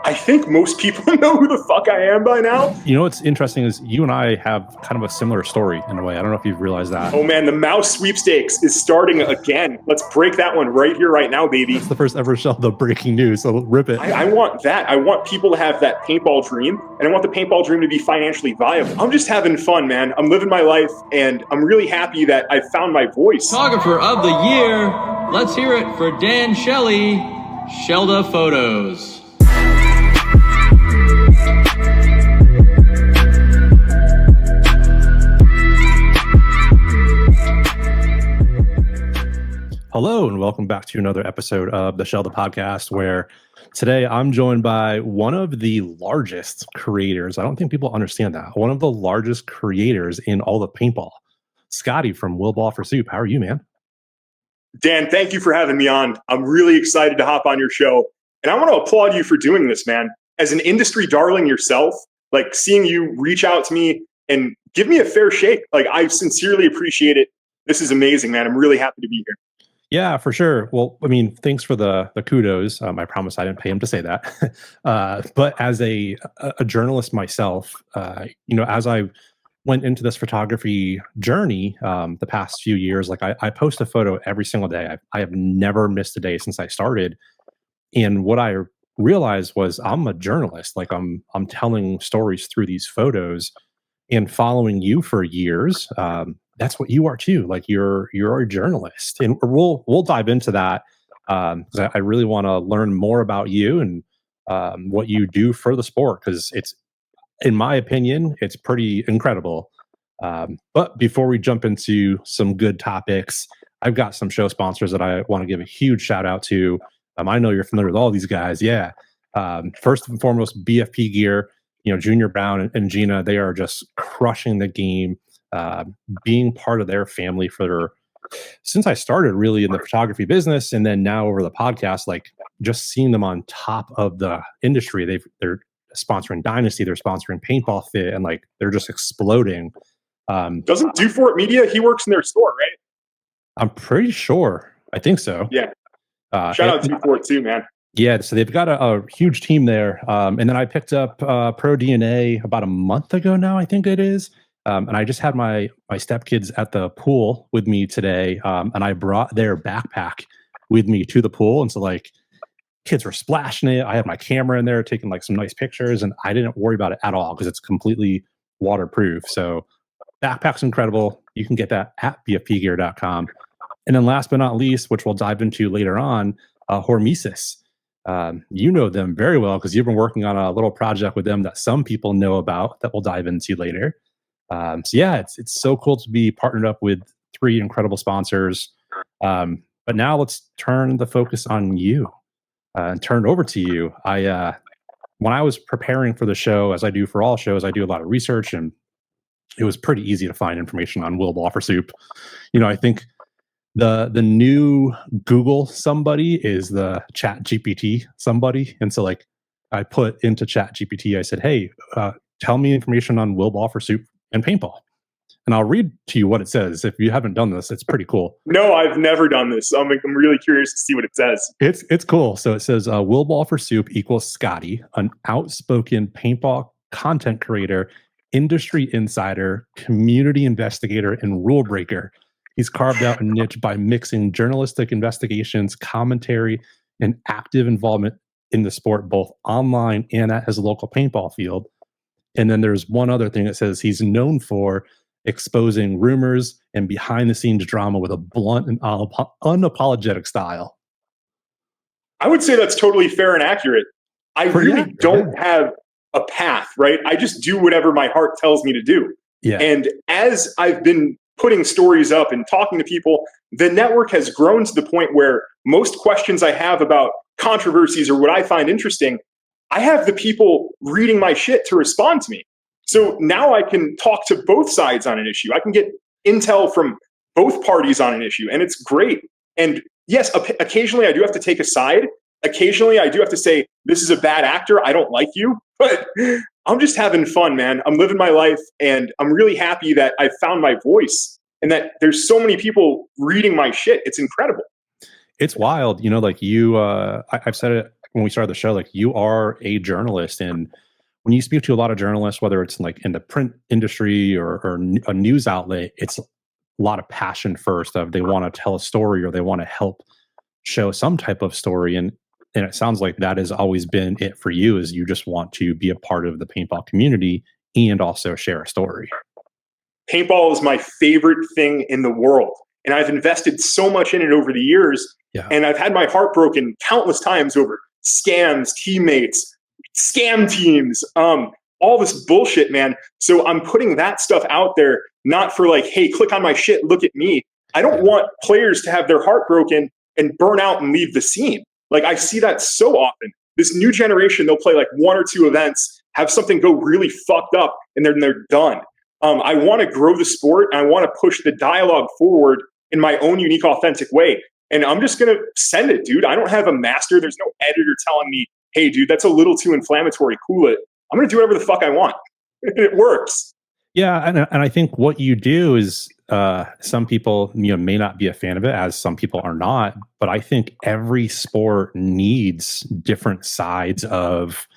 I think most people know who the fuck I am by now. You know what's interesting is you and I have kind of a similar story in a way. I don't know if you've realized that. Oh man, the mouse sweepstakes is starting again. Let's break that one right here, right now, baby. It's the first ever Shellda breaking news, so rip it. I want that. I want people to have that paintball dream, and I want the paintball dream to be financially viable. I'm just having fun, man. I'm living my life, and I'm really happy that I found my voice. Photographer of the year. Let's hear it for Dan Shelley, Shellda Photos. Hello, and welcome back to another episode of the Shellda podcast, where today I'm joined by one of the largest creators. I don't think people understand that. One of the largest creators in all of paintball, Scotty from Will Ball for Soup. How are you, man? Dan, thank you for having me on. I'm really excited to hop on your show. And I want to applaud you for doing this, man. As an industry darling yourself, like seeing you reach out to me and give me a fair shake. Like, I sincerely appreciate it. This is amazing, man. I'm really happy to be here. Yeah, for sure. Well, I mean, thanks for the kudos. I promise I didn't pay him to say that. But as a journalist myself, as I went into this photography journey the past few years, like I post a photo every single day. I have never missed a day since I started. And what I realized was I'm a journalist. Like I'm telling stories through these photos, and following you for years. That's what you are too. Like you're a journalist, and we'll dive into that because I really want to learn more about you and what you do for the sport, because it's, in my opinion, it's pretty incredible. But before we jump into some good topics, I've got some show sponsors that I want to give a huge shout out to. I know you're familiar with all these guys. Yeah. First and foremost, BFP Gear. Junior Brown and Gina, they are just crushing the game. Being part of their family since I started really in the photography business, and then now over the podcast, like just seeing them on top of the industry. They're sponsoring Dynasty, they're sponsoring Paintball Fit, and like they're just exploding. Doesn't Dufort Media, he works in their store, right? I'm pretty sure. I think so. Yeah. Shout out to Dufort too, man. Yeah, so they've got a huge team there. And then I picked up Pro DNA about a month ago now, I think it is. And I just had my stepkids at the pool with me today. And I brought their backpack with me to the pool. And so like kids were splashing it. I had my camera in there taking like some nice pictures, and I didn't worry about it at all because it's completely waterproof. So backpack's incredible. You can get that at bfpgear.com. And then last but not least, which we'll dive into later on, Hormesis. You know them very well because you've been working on a little project with them that some people know about that we'll dive into later. So yeah, it's so cool to be partnered up with three incredible sponsors. But now let's turn the focus on you and turn it over to you. When I was preparing for the show, as I do for all shows, I do a lot of research, and it was pretty easy to find information on Will Ball for Soup. I think the new Google somebody is the Chat GPT somebody. And so like I put into Chat GPT, I said, hey, tell me information on Will Ball for Soup and paintball. And I'll read to you what it says. If you haven't done this, it's pretty cool. No, I've never done this. I'm really curious to see what it says. It's cool. So it says, Will Ball for Soup equals Scotty, an outspoken paintball content creator, industry insider, community investigator, and rule breaker. He's carved out a niche by mixing journalistic investigations, commentary, and active involvement in the sport, both online and at his local paintball field. And then there's one other thing that says he's known for exposing rumors and behind-the-scenes drama with a blunt and unapologetic style. I would say that's totally fair and accurate. I really don't have a path, right? I just do whatever my heart tells me to do. Yeah. And as I've been putting stories up and talking to people, the network has grown to the point where most questions I have about controversies or what I find interesting, I have the people reading my shit to respond to me. So now I can talk to both sides on an issue. I can get intel from both parties on an issue, and it's great. And yes, occasionally I do have to take a side. Occasionally I do have to say, this is a bad actor, I don't like you. But I'm just having fun, man. I'm living my life, and I'm really happy that I found my voice and that there's so many people reading my shit. It's incredible. It's wild. Like I've said it when we started the show, like you are a journalist, and when you speak to a lot of journalists, whether it's like in the print industry or a news outlet, it's a lot of passion first of they want to tell a story or they want to help show some type of story. And it sounds like that has always been it for you, is you just want to be a part of the paintball community and also share a story. Paintball is my favorite thing in the world. And I've invested so much in it over the years. Yeah. And I've had my heart broken countless times over scams, teammates, scam teams, all this bullshit, man. So I'm putting that stuff out there, not for like, hey, click on my shit, look at me. I don't want players to have their heart broken and burn out and leave the scene. Like, I see that so often. This new generation, they'll play like 1 or 2 events, have something go really fucked up, and then they're done. I want to grow the sport, and I want to push the dialogue forward in my own unique, authentic way. And I'm just going to send it, dude. I don't have a master. There's no editor telling me, hey, dude, that's a little too inflammatory. Cool it. I'm going to do whatever the fuck I want. It works. Yeah, and I think what you do is some people may not be a fan of it, as some people are not. But I think every sport needs different sides of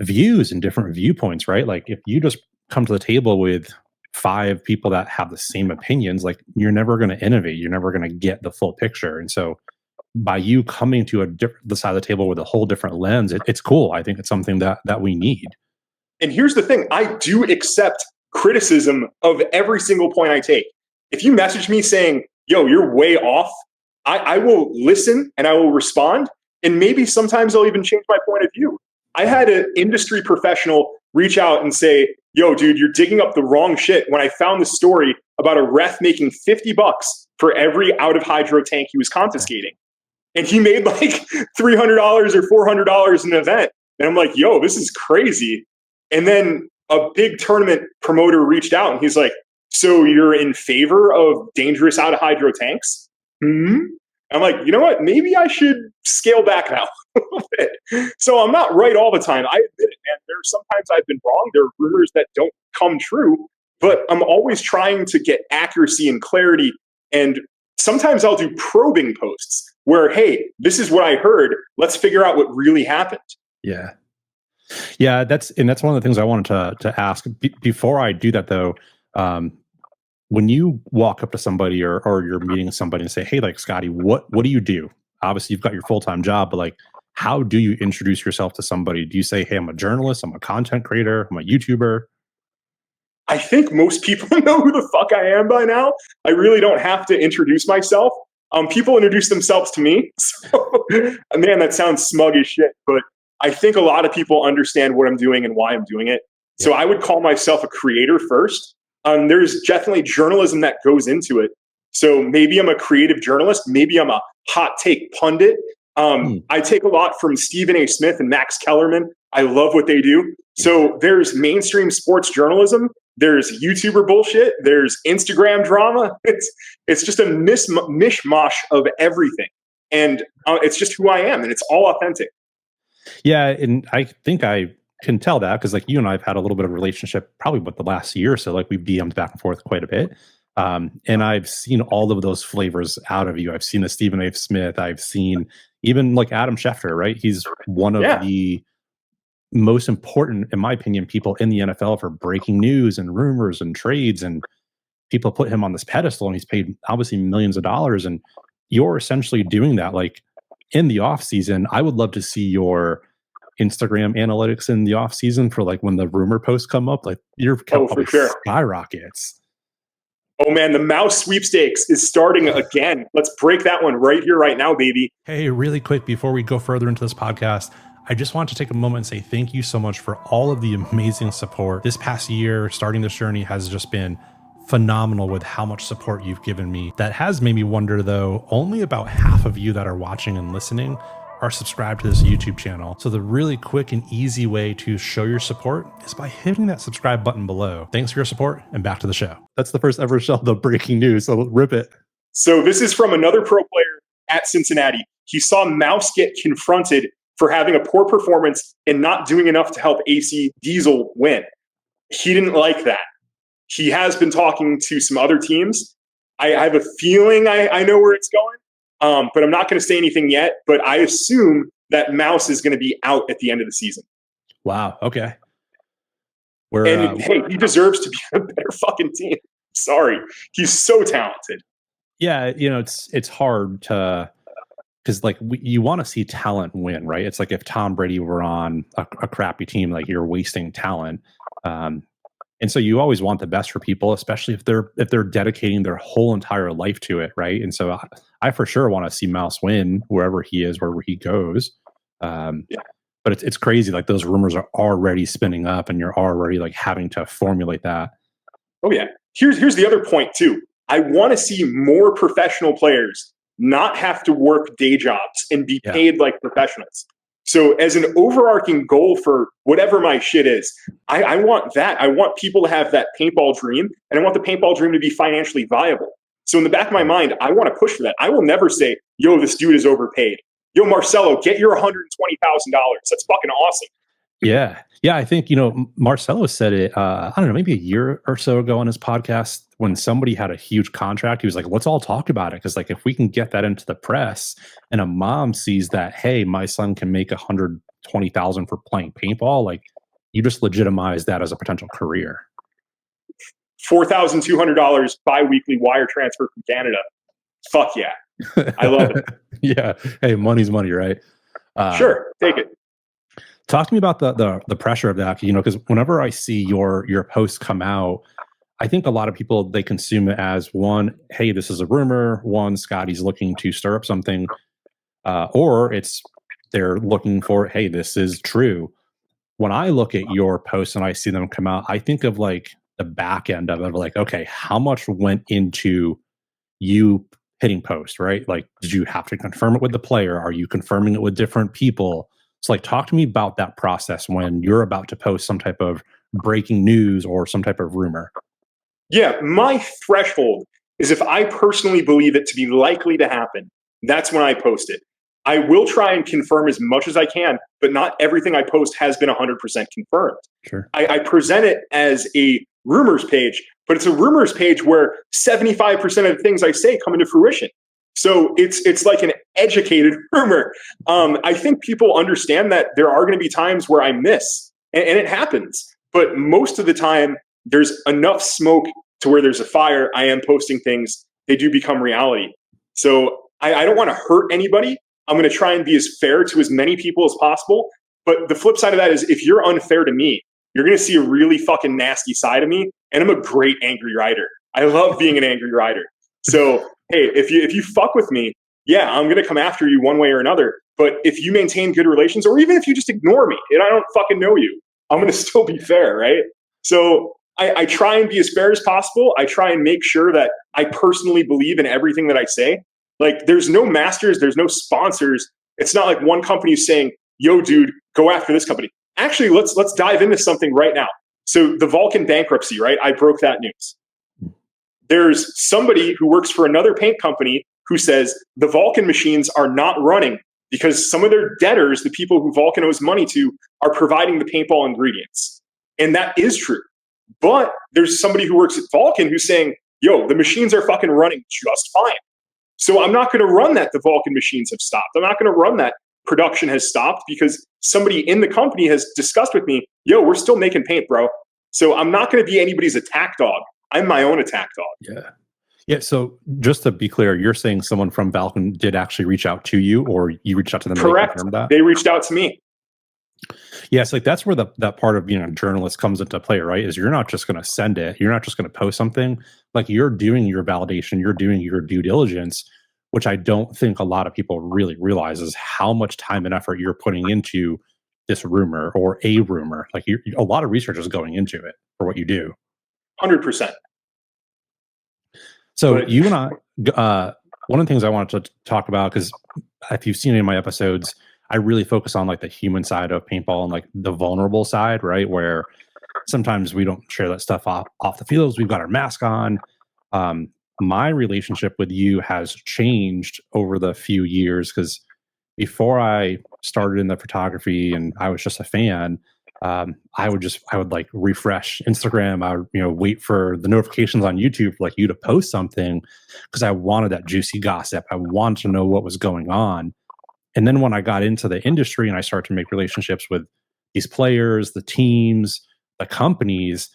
views and different viewpoints, right? Like if you just come to the table with 5 people that have the same opinions, like you're never going to innovate. You're never going to get the full picture. And so by you coming to the side of the table with a whole different lens, it's cool. I think it's something that we need. And here's the thing. I do accept criticism of every single point I take. If you message me saying, yo, you're way off, I will listen and I will respond. And maybe sometimes I'll even change my point of view. I had an industry professional reach out and say, yo, dude, you're digging up the wrong shit, when I found the story about a ref making $50 for every out of hydro tank he was confiscating. And he made like $300 or $400 an event. And I'm like, yo, this is crazy. And then a big tournament promoter reached out and he's like, so you're in favor of dangerous out of hydro tanks? I'm like, you know what? Maybe I should scale back now a little bit. So I'm not right all the time. I admit it, man. There are sometimes I've been wrong. There are rumors that don't come true, but I'm always trying to get accuracy and clarity. And sometimes I'll do probing posts where, hey, this is what I heard. Let's figure out what really happened. Yeah. Yeah, that's one of the things I wanted to ask. Before I do that, though, when you walk up to somebody or you're meeting somebody and say, hey, like, Scotty, what do you do? Obviously, you've got your full-time job, but like, how do you introduce yourself to somebody? Do you say, hey, I'm a journalist, I'm a content creator, I'm a YouTuber? I think most people know who the fuck I am by now. I really don't have to introduce myself. People introduce themselves to me. So, man, that sounds smug as shit, but I think a lot of people understand what I'm doing and why I'm doing it. Yeah. So I would call myself a creator first. There's definitely journalism that goes into it. So maybe I'm a creative journalist. Maybe I'm a hot take pundit. I take a lot from Stephen A. Smith and Max Kellerman. I love what they do. So there's mainstream sports journalism. There's YouTuber bullshit. There's Instagram drama. It's just a mishmash of everything. And it's just who I am. And it's all authentic. Yeah. And I think I can tell that because like you and I have had a little bit of a relationship probably with the last year or so. Like we've DM'd back and forth quite a bit. And I've seen all of those flavors out of you. I've seen the Stephen A. Smith. I've seen even like Adam Schefter, right? He's one of the most important, in my opinion, people in the NFL for breaking news and rumors and trades. And people put him on this pedestal and he's paid obviously millions of dollars. And you're essentially doing that. Like in the off season, I would love to see your Instagram analytics in the off season for like when the rumor posts come up, like your account probably skyrockets. Oh man, the mouse sweepstakes is starting again. Let's break that one right here, right now, baby. Hey, really quick, before we go further into this podcast, I just want to take a moment and say thank you so much for all of the amazing support. This past year, starting this journey has just been phenomenal with how much support you've given me. That has made me wonder, though, only about half of you that are watching and listening are subscribed to this YouTube channel. So the really quick and easy way to show your support is by hitting that subscribe button below. Thanks for your support, and back to the show. That's the first ever Shellda breaking news, so rip it. So this is from another pro player at Cincinnati. He saw Mouse get confronted for having a poor performance and not doing enough to help AC Diesel win. He didn't like that. He has been talking to some other teams. I have a feeling I know where it's going. but I'm not going to say anything yet. But I assume that Mouse is going to be out at the end of the season. Wow. Okay. Hey, he deserves to be on a better fucking team. Sorry, he's so talented. Yeah, it's hard to, because like you want to see talent win, right? It's like if Tom Brady were on a crappy team, like you're wasting talent. And so you always want the best for people, especially if they're dedicating their whole entire life to it, right? And so I for sure want to see Mouse win wherever he is, wherever he goes. But it's crazy. Like those rumors are already spinning up, and you're already like having to formulate that. Oh yeah. Here's the other point too. I want to see more professional players not have to work day jobs and be paid like professionals. So as an overarching goal for whatever my shit is, I want that. I want people to have that paintball dream, and I want the paintball dream to be financially viable. So in the back of my mind, I want to push for that. I will never say, yo, this dude is overpaid. Yo, Marcelo, get your $120,000. That's fucking awesome. Yeah. Yeah. I think, Marcelo said it, I don't know, maybe a year or so ago on his podcast when somebody had a huge contract. He was like, let's all talk about it. Cause like, if we can get that into the press and a mom sees that, hey, my son can make $120,000 for playing paintball, like you just legitimize that as a potential career. $4,200 bi-weekly wire transfer from Canada. Fuck yeah. I love it. Yeah. Hey, money's money, right? Sure. Take it. Talk to me about the pressure of that, because whenever I see your posts come out, I think a lot of people, they consume it as one, hey, this is a rumor. One, Scotty's looking to stir up something, or they're looking for, hey, this is true. When I look at your posts and I see them come out, I think of like the back end of it, like, okay, how much went into you hitting post, right? Like, did you have to confirm it with the player? Are you confirming it with different people? So like, talk to me about that process when you're about to post some type of breaking news or some type of rumor. Yeah, my threshold is if I personally believe it to be likely to happen, that's when I post it. I will try and confirm as much as I can, but not everything I post has been 100% confirmed. Sure. I present it as a rumors page, but it's a rumors page where 75% of the things I say come into fruition. So it's like an educated rumor. I think people understand that there are going to be times where I miss, and it happens. But most of the time, there's enough smoke to where there's a fire. I am posting things. They do become reality. So I don't want to hurt anybody. I'm going to try and be as fair to as many people as possible. But the flip side of that is if you're unfair to me, you're going to see a really fucking nasty side of me. And I'm a great angry writer. I love being an angry writer. So, hey, if you fuck with me, yeah, I'm going to come after you one way or another. But if you maintain good relations, or even if you just ignore me and I don't fucking know you, I'm going to still be fair, right? So I try and be as fair as possible. I try and make sure that I personally believe in everything that I say. Like, there's no masters, there's no sponsors. It's not like one company is saying, yo, dude, go after this company. Actually, let's dive into something right now. So the Vulcan bankruptcy, right? I broke that news. There's somebody who works for another paint company who says the Vulcan machines are not running because some of their debtors, the people who Vulcan owes money to, are providing the paintball ingredients. And that is true. But there's somebody who works at Vulcan who's saying, yo, the machines are fucking running just fine. So I'm not going to run that the Vulcan machines have stopped. I'm not going to run that production has stopped because somebody in the company has discussed with me, yo, we're still making paint, bro. So I'm not going to be anybody's attack dog. I'm my own attack dog. Yeah. Yeah. So just to be clear, you're saying someone from Vulcan did actually reach out to you, or you reached out to them? Correct. They reached out to me. Yes, like that's where that part of being a journalist comes into play, right? Is you're not just going to send it, you're not just going to post something. Like, you're doing your validation, you're doing your due diligence, which I don't think a lot of people really realize is how much time and effort you're putting into this rumor or a rumor. Like, a lot of research is going into it for what you do. 100%. So you and I, one of the things I wanted to talk about, because if you've seen any of my episodes, I really focus on like the human side of paintball and like the vulnerable side, right? Where sometimes we don't share that stuff off the fields. We've got our mask on. My relationship with you has changed over the few years, because before I started in the photography and I was just a fan, I would like refresh Instagram. I would, wait for the notifications on YouTube, like you to post something, because I wanted that juicy gossip. I wanted to know what was going on. And then when I got into the industry and I started to make relationships with these players, the teams, the companies,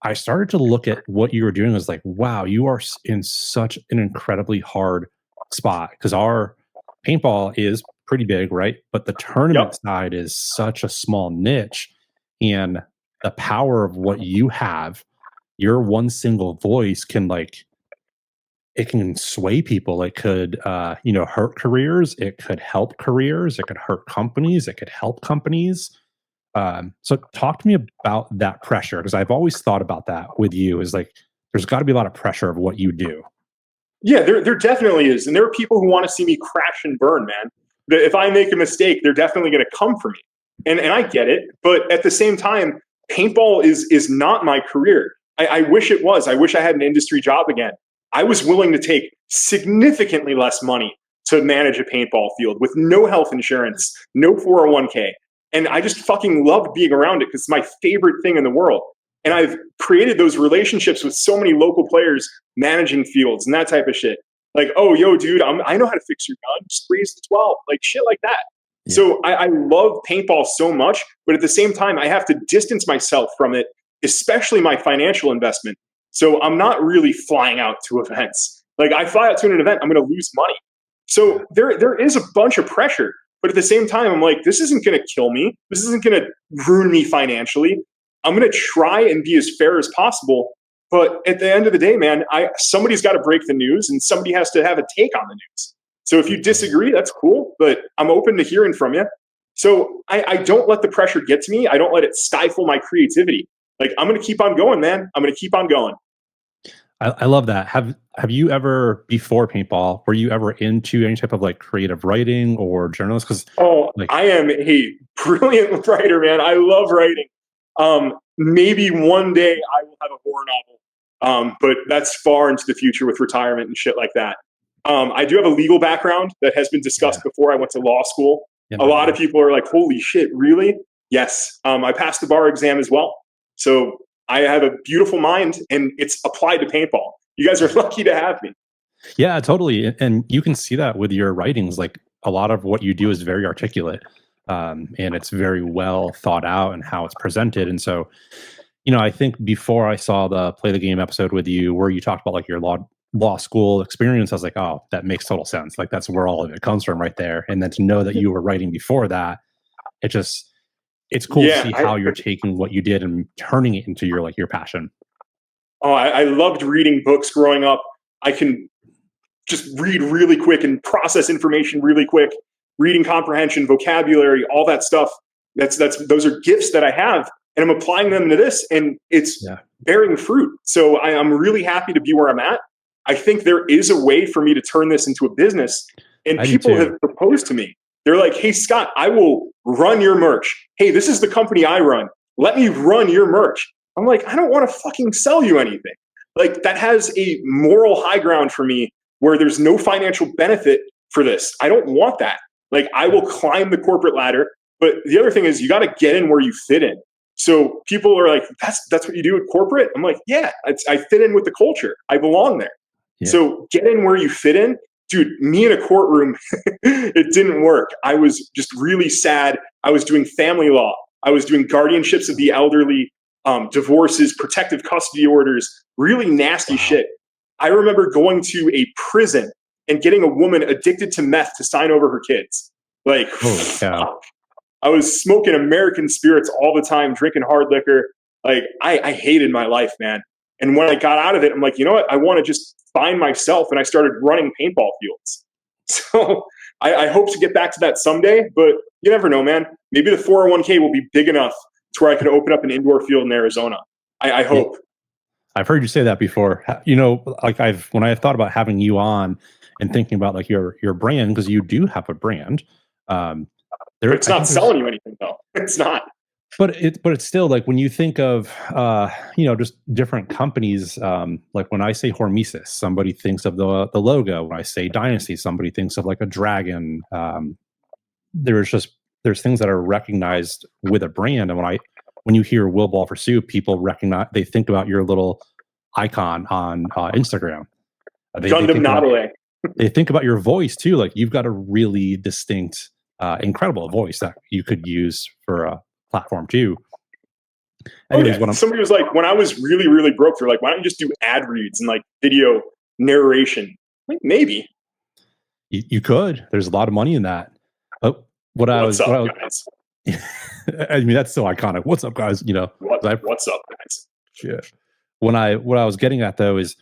I started to look at what you were doing as like, wow, you are in such an incredibly hard spot, because our paintball is pretty big, right? But the tournament side is such a small niche, and the power of what you have, your one single voice can it can sway people. It could, hurt careers. It could help careers. It could hurt companies. It could help companies. So talk to me about that pressure, because I've always thought about that with you, is like, there's got to be a lot of pressure of what you do. Yeah, there definitely is. And there are people who want to see me crash and burn, man. If I make a mistake, they're definitely going to come for me. And I get it. But at the same time, paintball is not my career. I wish it was. I wish I had an industry job again. I was willing to take significantly less money to manage a paintball field with no health insurance, no 401k. And I just fucking loved being around it because it's my favorite thing in the world. And I've created those relationships with so many local players managing fields and that type of shit. Like, oh, yo, dude, I know how to fix your gun. Just raise the 12, like shit like that. Yeah. So I love paintball so much, but at the same time, I have to distance myself from it, especially my financial investment. So I'm not really flying out to events. Like, I fly out to an event, I'm going to lose money. So there is a bunch of pressure. But at the same time, I'm like, this isn't going to kill me. This isn't going to ruin me financially. I'm going to try and be as fair as possible. But at the end of the day, man, somebody's got to break the news, and somebody has to have a take on the news. So if you disagree, that's cool, but I'm open to hearing from you. So I don't let the pressure get to me. I don't let it stifle my creativity. Like, I'm going to keep on going, man. I'm going to keep on going. I love that. Have you ever, before paintball, were you ever into any type of like creative writing or journalist? Because I am a brilliant writer, man. I love writing. Maybe one day I will have a horror novel, but that's far into the future with retirement and shit like that. I do have a legal background that has been discussed before. I went to law school. A lot of people are like, holy shit, really? Yes. I passed the bar exam as well. So I have a beautiful mind, and it's applied to paintball. You guys are lucky to have me. Yeah, totally. And you can see that with your writings. Like, a lot of what you do is very articulate, and it's very well thought out and how it's presented. And so, I think before I saw the Play the Game episode with you, where you talked about like your law school experience, I was like, oh, that makes total sense. Like, that's where all of it comes from right there. And then to know that you were writing before that, it's cool to see how you're taking what you did and turning it into your passion. Oh, I loved reading books growing up. I can just read really quick and process information really quick. Reading comprehension, vocabulary, all that stuff. Those are gifts that I have, and I'm applying them to this, and it's bearing fruit. So I'm really happy to be where I'm at. I think there is a way for me to turn this into a business, and people have proposed to me. They're like, hey, Scott, I will run your merch. Hey, this is the company I run. Let me run your merch. I'm like, I don't want to fucking sell you anything. Like, that has a moral high ground for me where there's no financial benefit for this. I don't want that. Like, I will climb the corporate ladder. But the other thing is, you got to get in where you fit in. So people are like, that's what you do at corporate? I'm like, yeah, I fit in with the culture. I belong there. Yeah. So get in where you fit in. Dude, me in a courtroom, it didn't work. I was just really sad. I was doing family law. I was doing guardianships of the elderly, divorces, protective custody orders, really nasty shit. I remember going to a prison and getting a woman addicted to meth to sign over her kids. Like, I was smoking American spirits all the time, drinking hard liquor. Like, I hated my life, man. And when I got out of it, I'm like, you know what? I want to just find myself. And I started running paintball fields. So I hope to get back to that someday, but you never know, man. Maybe the 401k will be big enough to where I could open up an indoor field in Arizona. I hope. I've heard you say that before. Like when I thought about having you on and thinking about like your brand, because you do have a brand. It's not selling you anything though. It's not. But it's still like, when you think of just different companies, like when I say Hormesis, somebody thinks of the logo. When I say Dynasty, somebody thinks of like a dragon. There's things that are recognized with a brand, and when when you hear Will Ball for Soup, people they think about your little icon on Instagram. Gundam Nautilus. They think about your voice too. Like, you've got a really distinct, incredible voice that you could use for a platform too. Anyways, somebody was like, when I was really, really broke, they're like, why don't you just do ad reads and like video narration? Like, maybe. You could. There's a lot of money in that. But What's up, guys? I mean, that's so iconic. What's up, guys? You know, what's up, guys? Yeah. What I was getting at though is,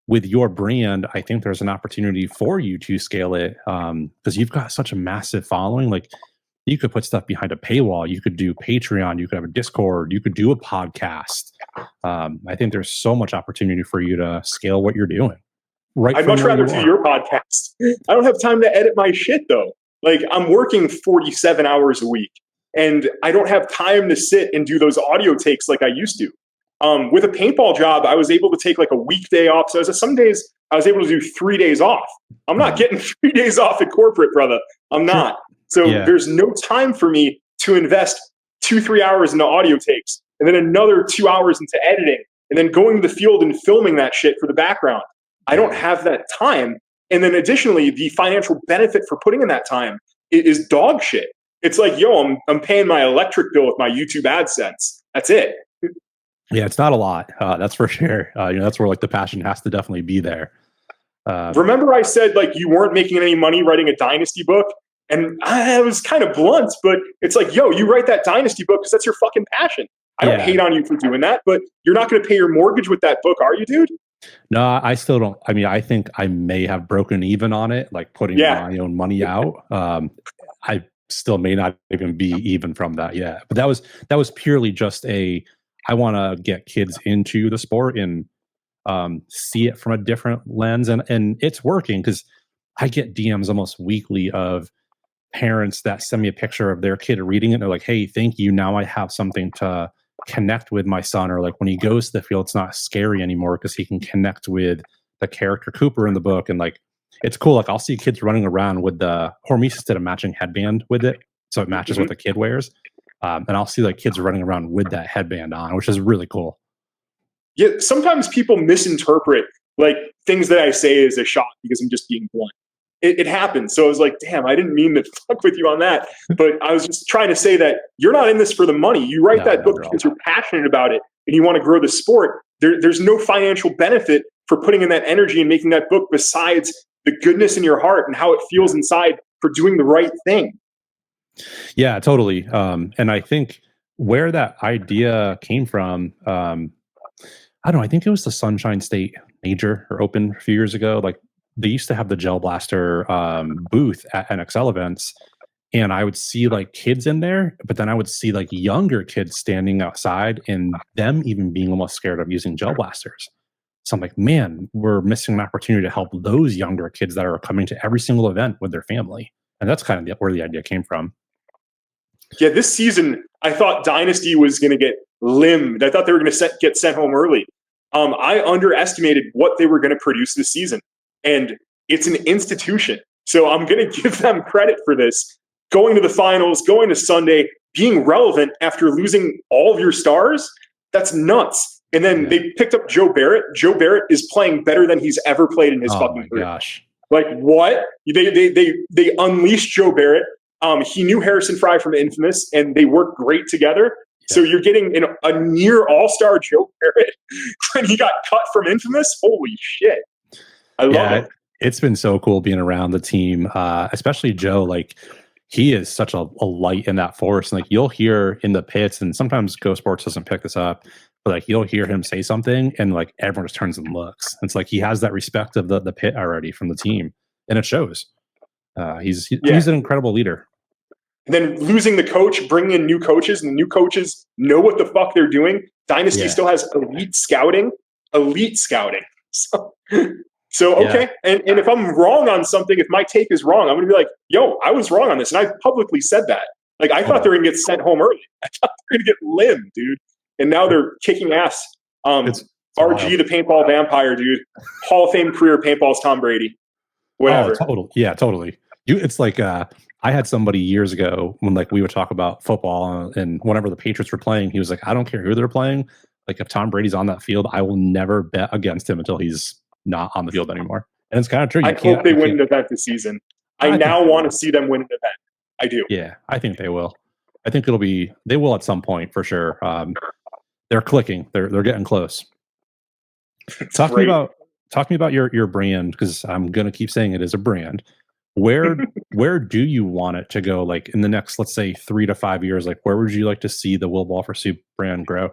with your brand, I think there's an opportunity for you to scale it, because you've got such a massive following. Like, you could put stuff behind a paywall. You could do Patreon. You could have a Discord. You could do a podcast. I think there's so much opportunity for you to scale what you're doing. Right. I'd much rather do your podcast. I don't have time to edit my shit though. Like, I'm working 47 hours a week, and I don't have time to sit and do those audio takes like I used to. With a paintball job, I was able to take like a weekday off. So some days I was able to do 3 days off. I'm not getting 3 days off at corporate, brother. I'm not. So there's no time for me to invest 2-3 hours into audio takes, and then another 2 hours into editing, and then going to the field and filming that shit for the background. I don't have that time. And then additionally, the financial benefit for putting in that time is dog shit. It's like, yo, I'm paying my electric bill with my YouTube AdSense. That's it. Yeah, it's not a lot. That's for sure. That's where like the passion has to definitely be there. Remember I said like you weren't making any money writing a Dynasty book? And I was kind of blunt, but it's like, yo, you write that Dynasty book because that's your fucking passion. I don't hate on you for doing that, but you're not going to pay your mortgage with that book, are you, dude? No, I still don't. I mean, I think I may have broken even on it, like putting my own money out. I still may not even be even from that yet. But that was purely just I want to get kids into the sport and see it from a different lens. And it's working, because I get DMs almost weekly of parents that send me a picture of their kid reading it. And they're like, hey, thank you. Now I have something to connect with my son. Or like, when he goes to the field, it's not scary anymore because he can connect with the character Cooper in the book. And like, it's cool. Like, I'll see kids running around with the Hormesis did a matching headband with it, so it matches what the kid wears. And I'll see like kids running around with that headband on, which is really cool. Yeah, sometimes people misinterpret like things that I say as a shot because I'm just being blunt. It happens. So I was like, damn, I didn't mean to fuck with you on that. But I was just trying to say that you're not in this for the money. You write that book because you're passionate about it and you want to grow the sport. There's no financial benefit for putting in that energy and making that book besides the goodness in your heart and how it feels inside for doing the right thing. Yeah, totally. And I think where that idea came from, I don't know, I think it was the Sunshine State Major or Open a few years ago. Like, they used to have the Gel Blaster booth at NXL events, and I would see like kids in there, but then I would see like younger kids standing outside and them even being almost scared of using Gel Blasters. So I'm like, man, we're missing an opportunity to help those younger kids that are coming to every single event with their family. And that's kind of where the idea came from. Yeah, this season, I thought Dynasty was going to get limbed. I thought they were going to get sent home early. I underestimated what they were going to produce this season. And it's an institution. So I'm going to give them credit for this. Going to the finals, going to Sunday, being relevant after losing all of your stars, that's nuts. And then they picked up Joe Barrett. Joe Barrett is playing better than he's ever played in his fucking career. Gosh. Like, what? They unleashed Joe Barrett. He knew Harrison Fry from Infamous, and they worked great together. Yeah. So you're getting a near all-star Joe Barrett when he got cut from Infamous. Holy shit. I love it. It's been so cool being around the team, especially Joe. Like, he is such a light in that force. And like, you'll hear in the pits, and sometimes Go Sports doesn't pick this up, but like, you'll hear him say something and like everyone just turns and looks. It's like he has that respect of the pit already from the team, and it shows. He's an incredible leader. And then losing the coach, bringing in new coaches, and the new coaches know what the fuck they're doing. Dynasty still has elite scouting. So okay. And if I'm wrong on something, if my take is wrong, I'm going to be like, yo, I was wrong on this. And I publicly said that. Like, I thought they were going to get sent home early. I thought they were going to get limbed, dude. And now they're kicking ass. RG, the paintball vampire, dude. Hall of Fame career paintball's Tom Brady. Whatever. Oh, totally. Yeah, totally. It's like I had somebody years ago when like we would talk about football and whenever the Patriots were playing, he was like, I don't care who they're playing. Like if Tom Brady's on that field, I will never bet against him until he's not on the field anymore. And it's kind of true. I hope they win an event this season. I now want to see them win an event. I do. Yeah, I think they will. I think they will at some point for sure. They're clicking. They're getting close. Talk to me about your brand, because I'm gonna keep saying it is a brand. Where do you want it to go? Like in the next, let's say 3 to 5 years, like where would you like to see the Will Ball for Soup brand grow?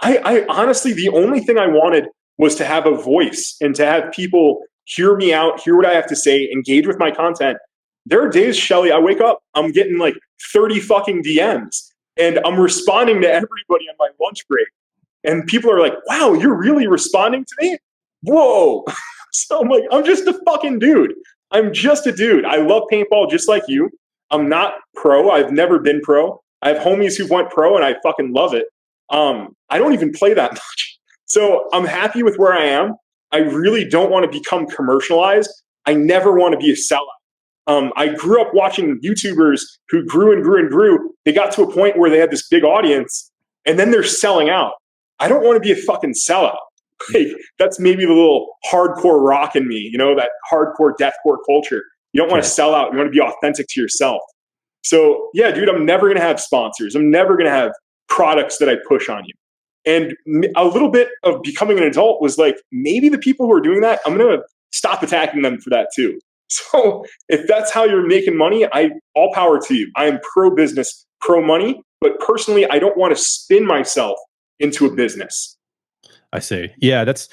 I honestly, the only thing I wanted was to have a voice and to have people hear me out, hear what I have to say, engage with my content. There are days, Shelly, I wake up, I'm getting like 30 fucking DMs and I'm responding to everybody on my lunch break. And people are like, wow, you're really responding to me? Whoa. So I'm like, I'm just a fucking dude. I'm just a dude. I love paintball just like you. I'm not pro. I've never been pro. I have homies who went pro and I fucking love it. I don't even play that much. So I'm happy with where I am. I really don't want to become commercialized. I never want to be a sellout. I grew up watching YouTubers who grew and grew and grew. They got to a point where they had this big audience and then they're selling out. I don't want to be a fucking sellout. Like, that's maybe the little hardcore rock in me, you know, that hardcore deathcore culture. You don't want to sell out. You want to be authentic to yourself. So yeah, dude, I'm never going to have sponsors. I'm never going to have products that I push on you. And a little bit of becoming an adult was like, maybe the people who are doing that, I'm going to stop attacking them for that too. So if that's how you're making money, all power to you. I am pro business, pro money, but personally, I don't want to spin myself into a business. I see. Yeah, that's,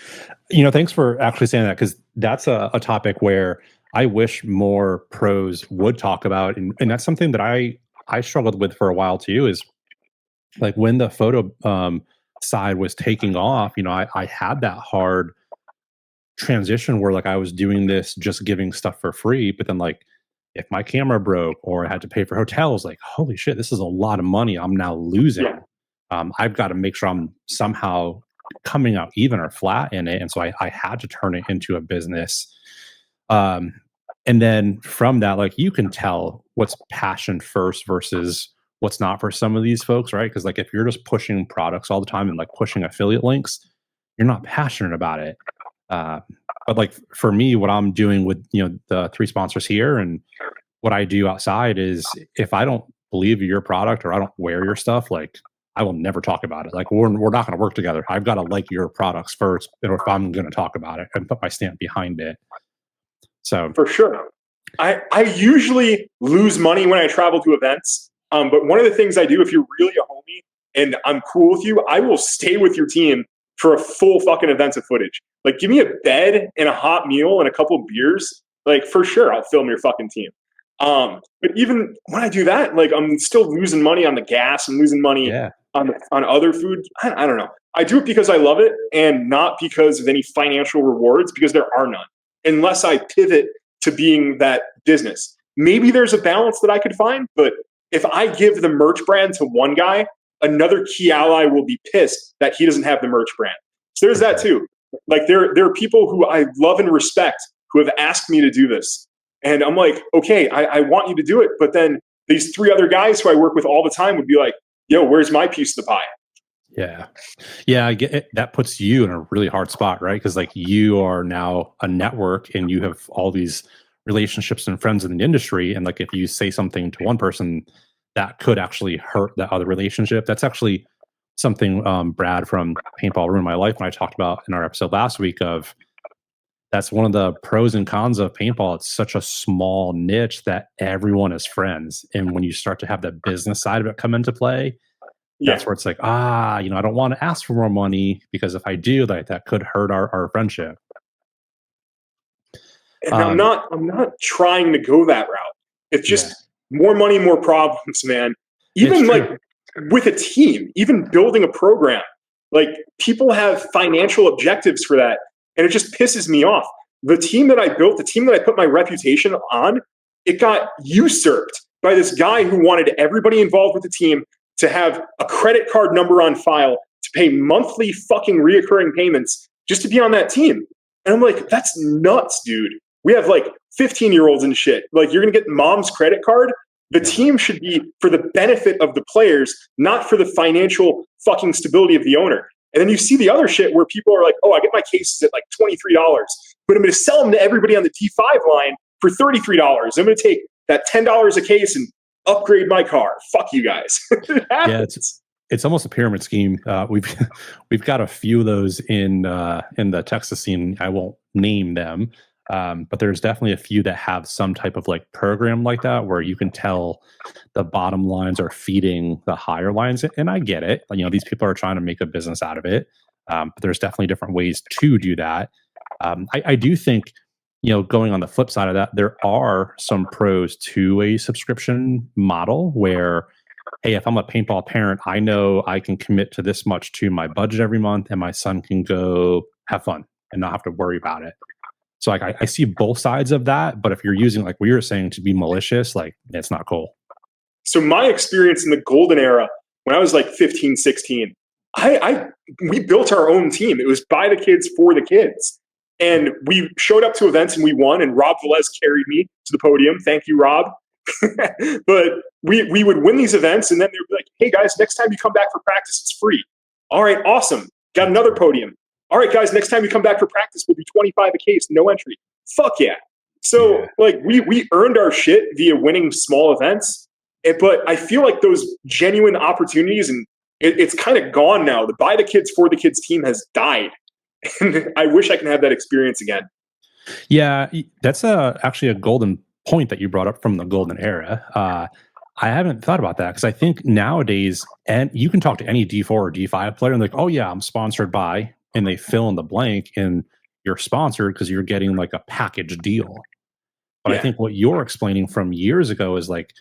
thanks for actually saying that, because that's a topic where I wish more pros would talk about. And that's something that I struggled with for a while too, is like when the photo side was taking off, I had that hard transition where like I was doing this, just giving stuff for free. But then like if my camera broke or I had to pay for hotels, like, holy shit, this is a lot of money I'm now losing. Yeah. I've got to make sure I'm somehow coming out even or flat in it. And so I had to turn it into a business. And then from that, like you can tell what's passion first versus what's not for some of these folks, right? Because like if you're just pushing products all the time and like pushing affiliate links, you're not passionate about it. But like for me, what I'm doing with the 3 sponsors here and what I do outside is if I don't believe your product or I don't wear your stuff, like I will never talk about it. Like we're not going to work together. I've got to like your products first, or if I'm going to talk about it and put my stamp behind it. So for sure, I usually lose money when I travel to events. But one of the things I do, if you're really a homie and I'm cool with you, I will stay with your team for a full fucking event of footage. Like give me a bed and a hot meal and a couple of beers. Like for sure, I'll film your fucking team. But even when I do that, like I'm still losing money on the gas. I'm losing money on other food. I don't know. I do it because I love it and not because of any financial rewards, because there are none unless I pivot to being that business. Maybe there's a balance that I could find, but if I give the merch brand to one guy, another key ally will be pissed that he doesn't have the merch brand. So there's that too. Like there are people who I love and respect who have asked me to do this. And I'm like, okay, I want you to do it. But then these 3 other guys who I work with all the time would be like, yo, where's my piece of the pie? Yeah. Yeah, I get it. That puts you in a really hard spot, right? Because like you are now a network and you have all these relationships and friends in the industry. And like if you say something to one person, that could actually hurt that other relationship. That's actually something Brad from Paintball Ruined My Life, when I talked about in our episode last week, of that's one of the pros and cons of paintball. It's such a small niche that everyone is friends. And when you start to have the business side of it come into play, that's where it's like, I don't want to ask for more money, because if I do, like that could hurt our friendship. And I'm not trying to go that route. It's just more money, more problems, man. Even like with a team, even building a program, like people have financial objectives for that. And it just pisses me off. The team that I built, the team that I put my reputation on, it got usurped by this guy who wanted everybody involved with the team to have a credit card number on file, to pay monthly fucking reoccurring payments just to be on that team. And I'm like, that's nuts, dude. We have like 15-year-olds and shit. Like, you're going to get mom's credit card. The team should be for the benefit of the players, not for the financial fucking stability of the owner. And then you see the other shit where people are like, oh, I get my cases at like $23, but I'm going to sell them to everybody on the D5 line for $33. I'm going to take that $10 a case and upgrade my car. Fuck you guys. Yeah, it's almost a pyramid scheme. We've got a few of those in the Texas scene. I won't name them, but there's definitely a few that have some type of like program like that where you can tell the bottom lines are feeding the higher lines. And I get it. You know, these people are trying to make a business out of it. But there's definitely different ways to do that. I do think, you know, going on the flip side of that, there are some pros to a subscription model where, hey, if I'm a paintball parent, I know I can commit to this much to my budget every month and my son can go have fun and not have to worry about it. So like I see both sides of that, but if you're using like what you're saying to be malicious, like it's not cool. So my experience in the golden era, when I was like 15, 16, we built our own team. It was by the kids for the kids. And we showed up to events and we won, and Rob Velez carried me to the podium. Thank you, Rob. But we would win these events, and then they'd be like, hey, guys, next time you come back for practice, it's free. All right, awesome. Got another podium. All right, guys, next time you come back for practice, we'll be 25 a case, no entry. Fuck yeah. So, like, we earned our shit via winning small events, but I feel like those genuine opportunities, and it's kind of gone now. The by the kids, for the kids team has died. And I wish I can have that experience again. Yeah, that's actually a golden point that you brought up from the golden era. I haven't thought about that because I think nowadays, and you can talk to any D4 or D5 player and like, oh yeah, I'm sponsored by, and they fill in the blank, and you're sponsored because you're getting like a package deal. But I think what you're explaining from years ago is like,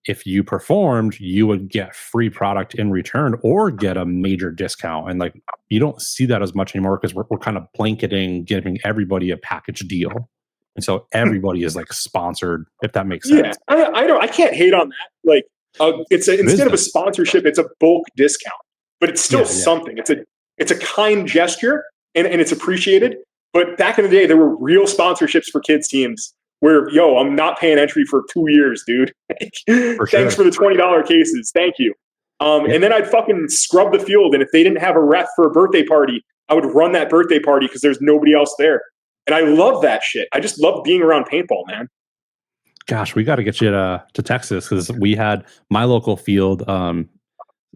if you performed, you would get free product in return or get a major discount. And like, you don't see that as much anymore because we're kind of blanketing, giving everybody a package deal. And so everybody is like sponsored, if that makes sense. Yeah, I can't hate on that. Like, instead of a sponsorship, it's a bulk discount, but it's still something. It's a kind gesture and it's appreciated. But back in the day, there were real sponsorships for kids teams where, yo, I'm not paying entry for 2 years, dude. Thanks for the $20 cases. Thank you. And then I'd fucking scrub the field. And if they didn't have a ref for a birthday party, I would run that birthday party because there's nobody else there. And I love that shit. I just love being around paintball, man. Gosh, we got to get you to Texas because we had my local field.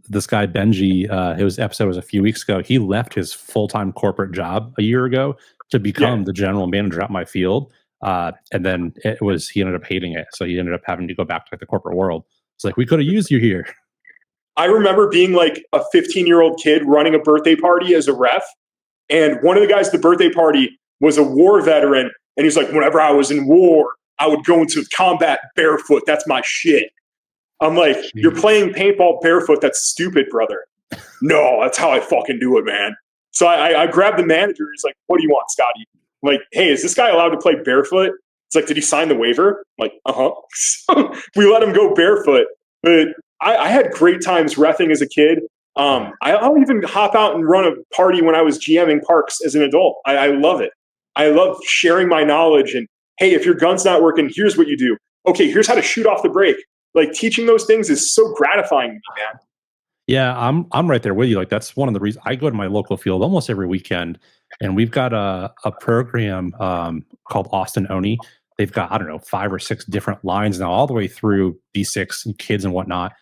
This guy, Benji, his episode was a few weeks ago. He left his full-time corporate job a year ago to become the general manager at my field. And then he ended up hating it. So he ended up having to go back to like the corporate world. It's like, we could have used you here. I remember being like a 15-year-old kid running a birthday party as a ref. And one of the guys at the birthday party was a war veteran. And he's like, whenever I was in war, I would go into combat barefoot. That's my shit. I'm like, you're playing paintball barefoot. That's stupid, brother. No, that's how I fucking do it, man. So I grabbed the manager. He's like, what do you want, Scotty? I'm like, hey, is this guy allowed to play barefoot? It's like, did he sign the waiver? I'm like, uh-huh. So we let him go barefoot. But I had great times reffing as a kid. I'll even hop out and run a party when I was GMing parks as an adult. I love it. I love sharing my knowledge. And hey, if your gun's not working, here's what you do. Okay, here's how to shoot off the brake. Like, teaching those things is so gratifying to me, man. Yeah, I'm right there with you. Like, that's one of the reasons I go to my local field almost every weekend, and we've got a program called Austin Oni. They've got, I don't know, 5 or 6 different lines now, all the way through D6 and kids and whatnot.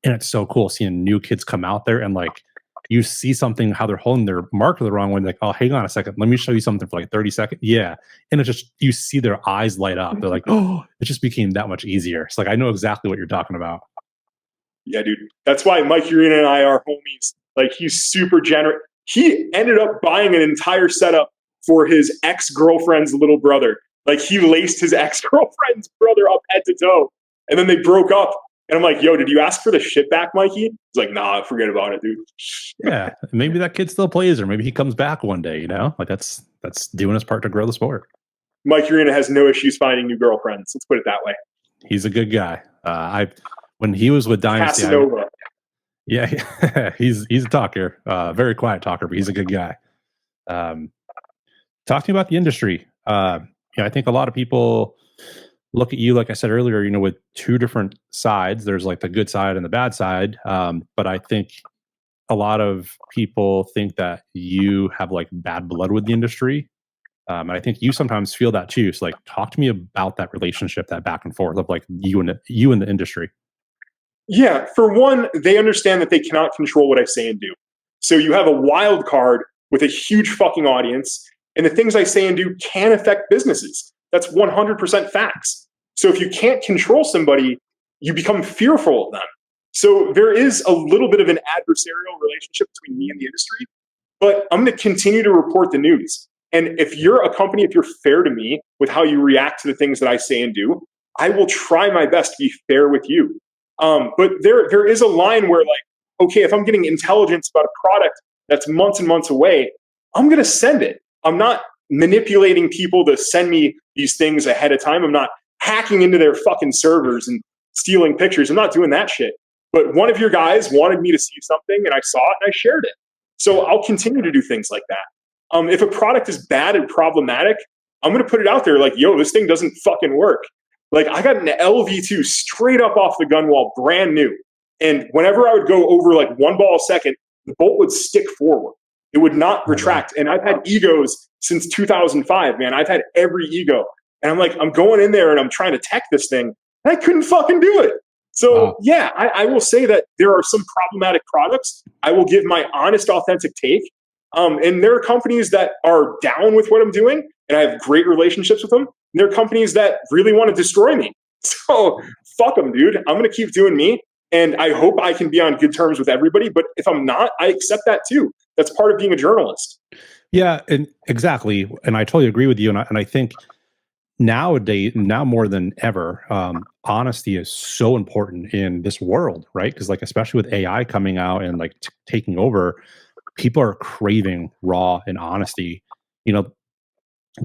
And it's so cool seeing new kids come out there and like, you see something, how they're holding their marker the wrong way. Like, oh, hang on a second. Let me show you something for like 30 seconds. Yeah. And it just, you see their eyes light up. They're like, oh, it just became that much easier. It's like, I know exactly what you're talking about. Yeah, dude. That's why Mike Urena and I are homies. Like, he's super generous. He ended up buying an entire setup for his ex-girlfriend's little brother. Like, he laced his ex-girlfriend's brother up head to toe. And then they broke up. And I'm like, yo, did you ask for the shit back, Mikey? He's like, nah, forget about it, dude. Yeah, maybe that kid still plays, or maybe he comes back one day, you know? Like, that's doing his part to grow the sport. Mike Urena has no issues finding new girlfriends. Let's put it that way. He's a good guy. When he was with Dynasty, he's a talker, very quiet talker, but he's a good guy. Talk to me about the industry. I think a lot of people look at you, like I said earlier, with two different sides. There's like the good side and the bad side. But I think a lot of people think that you have like bad blood with the industry. And I think you sometimes feel that too. So like, talk to me about that relationship, that back and forth of like you and the industry. Yeah, for one, they understand that they cannot control what I say and do. So you have a wild card with a huge fucking audience, and the things I say and do can affect businesses. That's 100% facts. So if you can't control somebody, you become fearful of them. So there is a little bit of an adversarial relationship between me and the industry, but I'm going to continue to report the news. And if you're a company, if you're fair to me with how you react to the things that I say and do, I will try my best to be fair with you. But there is a line where, like, okay, if I'm getting intelligence about a product that's months and months away, I'm going to send it. I'm not manipulating people to send me these things ahead of time. I'm not hacking into their fucking servers and stealing pictures. I'm not doing that shit. But one of your guys wanted me to see something, and I saw it and I shared it. So I'll continue to do things like that. If a product is bad and problematic, I'm going to put it out there like, yo, this thing doesn't fucking work. Like, I got an LV2 straight up off the gun wall, brand new. And whenever I would go over like one ball a second, the bolt would stick forward. It would not retract. And I've had egos since 2005, man. I've had every ego. And I'm like, I'm going in there and I'm trying to tech this thing, and I couldn't fucking do it. So yeah, I will say that there are some problematic products. I will give my honest, authentic take. And there are companies that are down with what I'm doing, and I have great relationships with them. And there are companies that really want to destroy me. So fuck them, dude. I'm going to keep doing me. And I hope I can be on good terms with everybody. But if I'm not, I accept that too. That's part of being a journalist. Yeah, and exactly. And I totally agree with you. And I think nowadays, now more than ever, honesty is so important in this world, right? Because like, especially with AI coming out and like taking over, people are craving raw and honesty.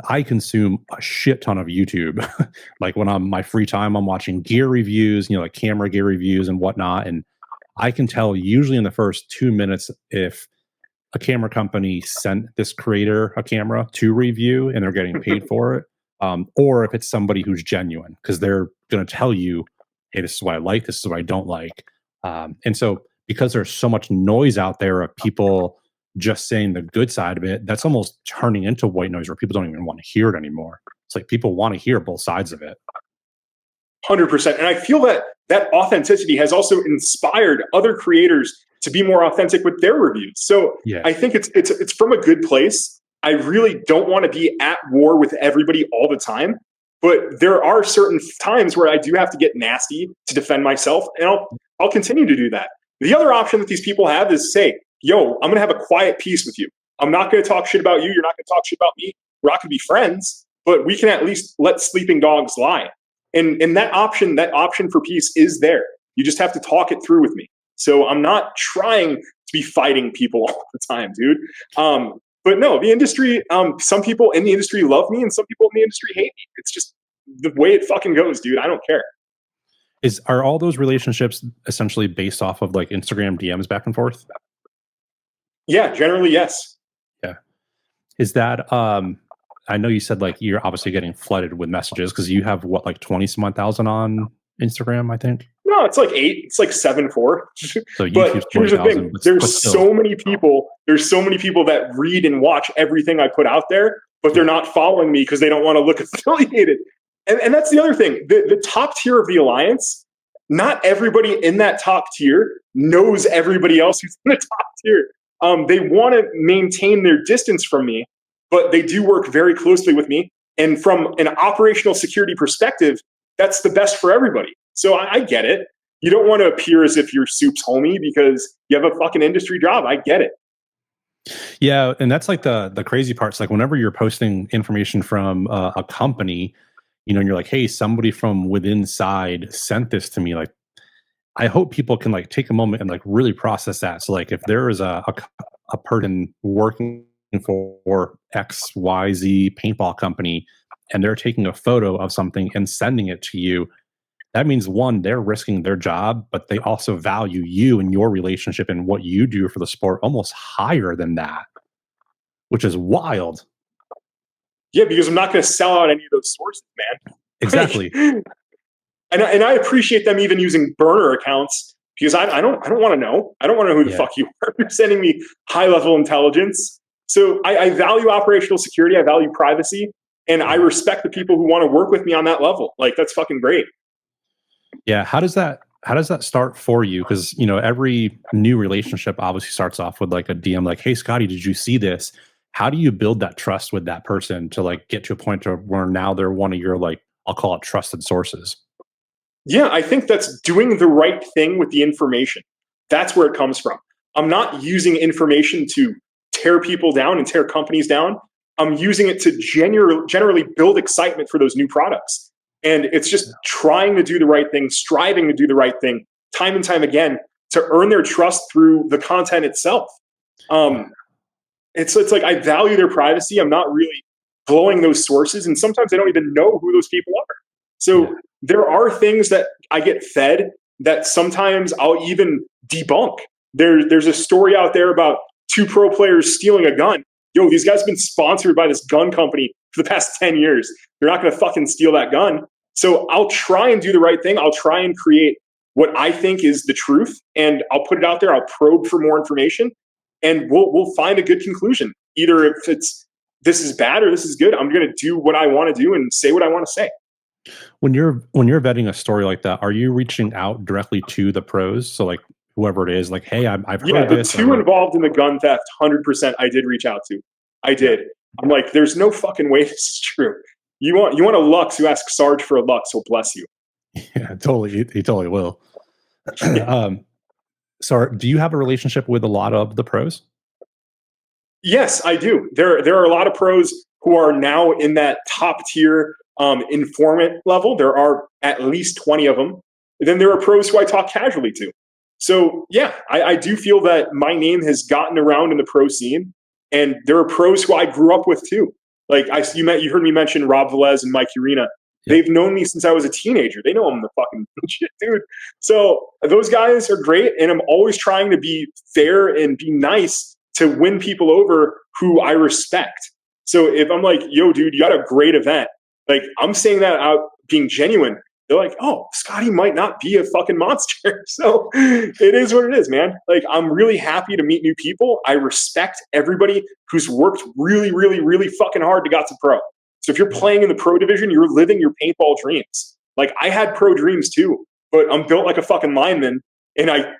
I consume a shit ton of YouTube. Like when I'm my free time, I'm watching gear reviews, like camera gear reviews and whatnot. And I can tell usually in the first 2 minutes if a camera company sent this creator a camera to review and they're getting paid for it, or if it's somebody who's genuine, because they're going to tell you, hey, this is what I like, this is what I don't like. And so because there's so much noise out there of people just saying the good side of it, that's almost turning into white noise where people don't even want to hear it anymore. It's like people want to hear both sides of it. 100%. And I feel that that authenticity has also inspired other creators to be more authentic with their reviews. So yeah. I think it's from a good place. I really don't want to be at war with everybody all the time, but there are certain times where I do have to get nasty to defend myself, and I'll continue to do that. The other option that these people have is say, yo, I'm going to have a quiet peace with you. I'm not going to talk shit about you. You're not going to talk shit about me. We're not going to be friends, but we can at least let sleeping dogs lie. And that option for peace is there. You just have to talk it through with me. So I'm not trying to be fighting people all the time, dude. But no, the industry, some people in the industry love me and some people in the industry hate me. It's just the way it fucking goes, dude. I don't care. Are all those relationships essentially based off of like Instagram DMs back and forth? Yeah, generally, yes. Yeah. Is that, I know you said like you're obviously getting flooded with messages because you have what, like 20-some thousand on Instagram, I think? No, it's like 8. It's like 7.4. So YouTube's 20,000. There's so many people. There's so many people that read and watch everything I put out there, but they're not following me because they don't want to look affiliated. And that's the other thing. The top tier of the alliance, not everybody in that top tier knows everybody else who's in the top tier. They want to maintain their distance from me, but they do work very closely with me. And from an operational security perspective, that's the best for everybody. So I get it. You don't want to appear as if you're Soup's homie because you have a fucking industry job. I get it. Yeah, and that's like the crazy part. It's like whenever you're posting information from a company, and you're like, hey, somebody from within side sent this to me. Like, I hope people can like take a moment and like really process that. So like if there is a person working for XYZ paintball company and they're taking a photo of something and sending it to you, that means one, they're risking their job, but they also value you and your relationship and what you do for the sport almost higher than that, which is wild. Yeah, because I'm not going to sell out any of those sources, man. Exactly. And I appreciate them even using burner accounts because I don't want to know. I don't want to know who the fuck you are. You're sending me high level intelligence. So I value operational security. I value privacy, and I respect the people who want to work with me on that level. Like, that's fucking great. Yeah. How does that start for you? Because, you know, every new relationship obviously starts off with like a DM, like, hey, Scotty, did you see this? How do you build that trust with that person to like get to a point where now they're one of your, like, I'll call it trusted sources? Yeah, I think that's doing the right thing with the information. That's where it comes from. I'm not using information to tear people down and tear companies down. I'm using it to generally build excitement for those new products. And it's just trying to do the right thing, striving to do the right thing time and time again to earn their trust through the content itself. It's like I value their privacy. I'm not really blowing those sources. And sometimes I don't even know who those people are. So there are things that I get fed that sometimes I'll even debunk. There's a story out there about 2 pro players stealing a gun. Yo, these guys have been sponsored by this gun company for the past 10 years. They're not going to fucking steal that gun. So I'll try and do the right thing. I'll try and create what I think is the truth, and I'll put it out there. I'll probe for more information, and we'll find a good conclusion. Either if it's this is bad or this is good, I'm going to do what I want to do and say what I want to say. When you're vetting a story like that, are you reaching out directly to the pros? So like whoever it is, like, hey, I've heard this. Yeah, the 2 involved in the gun theft, 100% I did reach out to. I did. I'm like, there's no fucking way this is true. You want a Lux who asks Sarge for a Lux, he'll bless you. Yeah, totally. He totally will. So do you have a relationship with a lot of the pros? Yes, I do. There are a lot of pros who are now in that top tier informant level. There are at least 20 of them. And then there are pros who I talk casually to. So yeah, I do feel that my name has gotten around in the pro scene, and there are pros who I grew up with too. Like you heard me mention Rob Velez and Mike Urena. They've known me since I was a teenager. They know I'm the fucking shit, dude. So those guys are great, and I'm always trying to be fair and be nice to win people over who I respect. So if I'm like, yo, dude, you got a great event, like I'm saying that out being genuine. They're like, oh, Scotty might not be a fucking monster. So it is what it is, man. Like, I'm really happy to meet new people. I respect everybody who's worked really, really, really fucking hard to get to pro. So if you're playing in the pro division, you're living your paintball dreams. Like, I had pro dreams too, but I'm built like a fucking lineman, and I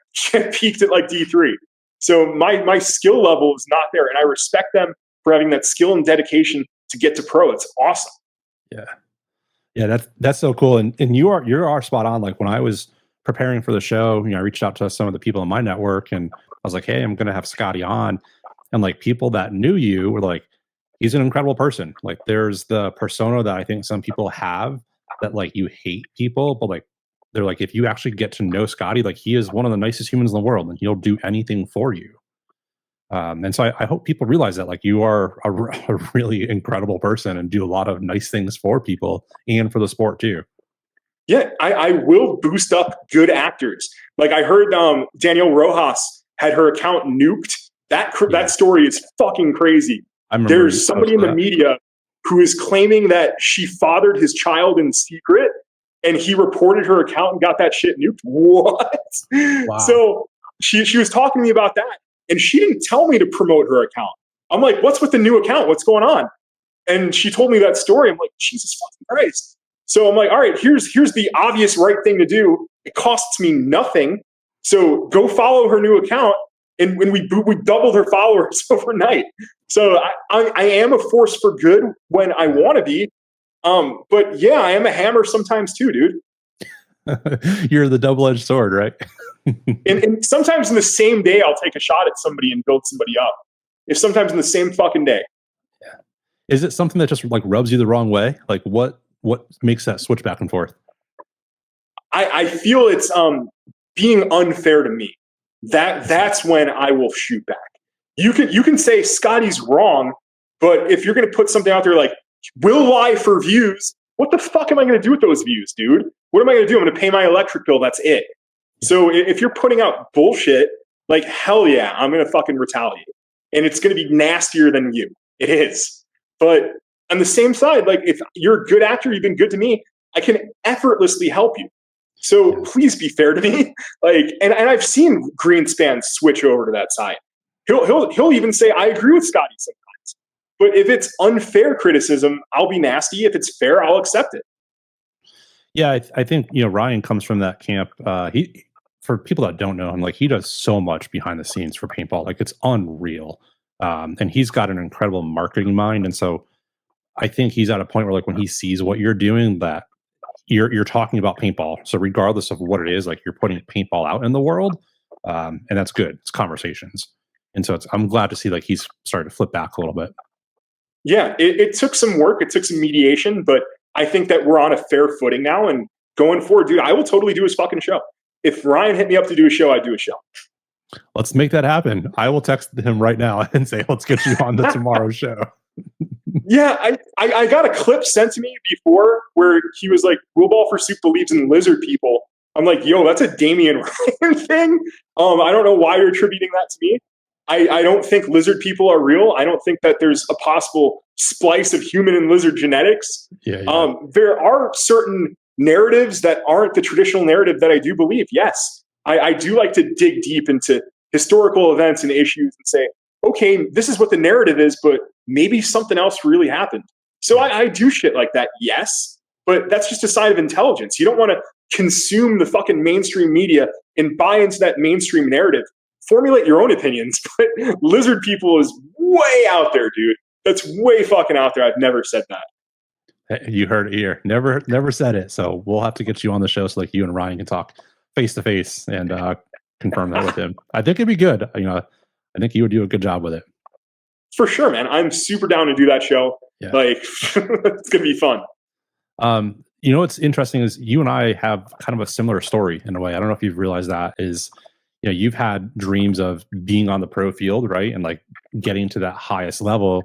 peaked at like D3. So my skill level is not there, and I respect them for having that skill and dedication to get to pro. It's awesome. Yeah, that's so cool. And you are spot on. Like when I was preparing for the show, you know, I reached out to some of the people in my network, and I was like, hey, I'm going to have Scotty on. And like people that knew you were like, he's an incredible person. Like there's the persona that I think some people have that like you hate people, but like they're like, if you actually get to know Scotty, like he is one of the nicest humans in the world, and he'll do anything for you. And so I hope people realize that like you are a really incredible person and do a lot of nice things for people and for the sport too. Yeah, I will boost up good actors. Like I heard Danielle Rojas had her account nuked. That story is fucking crazy. There's somebody in the media who is claiming that she fathered his child in secret, and he reported her account and got that shit nuked. What? Wow. So she was talking to me about that. And she didn't tell me to promote her account. I'm like, what's with the new account? What's going on? And she told me that story. I'm like, Jesus fucking Christ. So I'm like, all right, here's the obvious right thing to do. It costs me nothing. So go follow her new account. And when we doubled her followers overnight. So I am a force for good when I want to be. But yeah, I am a hammer sometimes too, dude. You're the double-edged sword, right? and sometimes in the same day, I'll take a shot at somebody and build somebody up. If sometimes in the same fucking day. Yeah. Is it something that just like rubs you the wrong way? Like what makes that switch back and forth? I feel it's being unfair to me. That's when I will shoot back. You can say Scotty's wrong, but if you're going to put something out there like will lie for views, what the fuck am I going to do with those views, dude? What am I going to do? I'm going to pay my electric bill. That's it. So if you're putting out bullshit, like, hell yeah, I'm going to fucking retaliate. And it's going to be nastier than you. It is. But on the same side, like if you're a good actor, you've been good to me, I can effortlessly help you. So please be fair to me. Like, and I've seen Greenspan switch over to that side. He'll even say, I agree with Scotty sometimes. But if it's unfair criticism, I'll be nasty. If it's fair, I'll accept it. Yeah, I think, Ryan comes from that camp. He, for people that don't know him, like he does so much behind the scenes for paintball. Like it's unreal. And he's got an incredible marketing mind. And so I think he's at a point where like when he sees what you're doing, that you're talking about paintball. So regardless of what it is, like you're putting paintball out in the world. And that's good. It's conversations. And so I'm glad to see like he's started to flip back a little bit. Yeah, it took some work. It took some mediation, but I think that we're on a fair footing now. And going forward, dude, I will totally do his fucking show. If Ryan hit me up to do a show, I'd do a show. Let's make that happen. I will text him right now and say, let's get you on the tomorrow show. Yeah, I got a clip sent to me before where he was like, Will Ball for Soup believes in lizard people. I'm like, yo, that's a Damian Ryan thing. I don't know why you're attributing that to me. I don't think lizard people are real. I don't think that there's a possible splice of human and lizard genetics. Yeah. There are certain narratives that aren't the traditional narrative that I do believe. Yes, I do like to dig deep into historical events and issues and say, okay, this is what the narrative is, but maybe something else really happened. So I do shit like that, yes, but that's just a side of intelligence. You don't want to consume the fucking mainstream media and buy into that mainstream narrative. Formulate your own opinions, but lizard people is way out there, dude. That's way fucking out there. I've never said that. You heard it here. Never said it. So we'll have to get you on the show so like you and Ryan can talk face to face and confirm that with him. I think it'd be good. I think you would do a good job with it. For sure, man. I'm super down to do that show. Yeah. Like, it's going to be fun. What's interesting is you and I have kind of a similar story in a way. I don't know if you've realized that is, you've had dreams of being on the pro field, right? And like getting to that highest level.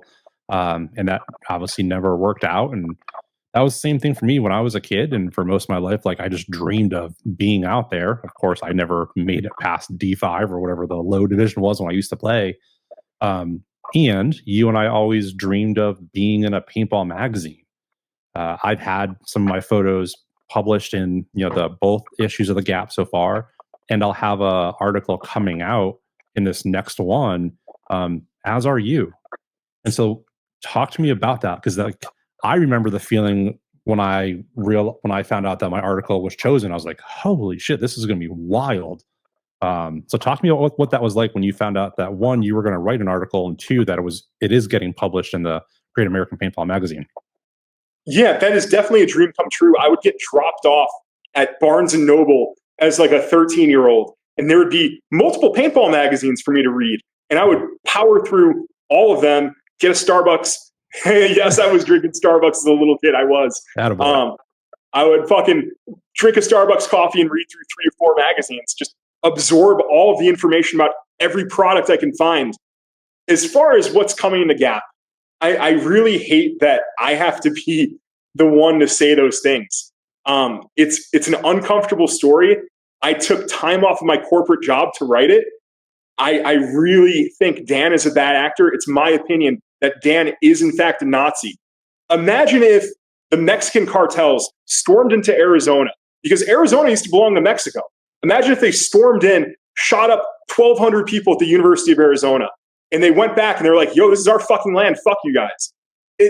And that obviously never worked out. And that was the same thing for me when I was a kid. And for most of my life, like I just dreamed of being out there. Of course, I never made it past D5 or whatever the low division was when I used to play. And you and I always dreamed of being in a paintball magazine. I've had some of my photos published in, the both issues of The Gap so far. And I'll have a article coming out in this next one, as are you. And so talk to me about that, because like I remember the feeling when I found out that my article was chosen. I was like, holy shit, this is going to be wild. So talk to me about what that was like when you found out that one, you were going to write an article, and two, that it is getting published in the Great American Paintball magazine. Yeah, that is definitely a dream come true. I would get dropped off at Barnes and Noble as like a 13-year-old, and there would be multiple paintball magazines for me to read, and I would power through all of them, get a Starbucks. Yes, I was drinking Starbucks as a little kid. I was. I would fucking drink a Starbucks coffee and read through 3 or 4 magazines, just absorb all of the information about every product I can find. As far as what's coming in The Gap, I really hate that I have to be the one to say those things. It's an uncomfortable story. I took time off of my corporate job to write it. I really think Dan is a bad actor. It's my opinion that Dan is in fact a Nazi. Imagine if the Mexican cartels stormed into Arizona, because Arizona used to belong to Mexico. Imagine if they stormed in, shot up 1,200 people at the University of Arizona, and they went back and they're like, yo, this is our fucking land. Fuck you guys.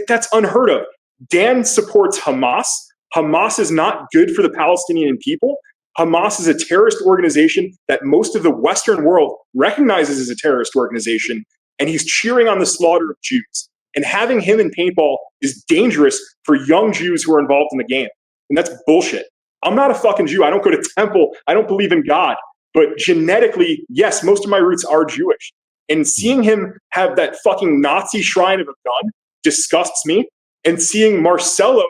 That's unheard of. Dan supports Hamas. Hamas is not good for the Palestinian people. Hamas is a terrorist organization that most of the Western world recognizes as a terrorist organization, and he's cheering on the slaughter of Jews. And having him in paintball is dangerous for young Jews who are involved in the game. And that's bullshit. I'm not a fucking Jew. I don't go to temple. I don't believe in God. But genetically, yes, most of my roots are Jewish. And seeing him have that fucking Nazi shrine of a gun disgusts me. And seeing Marcelo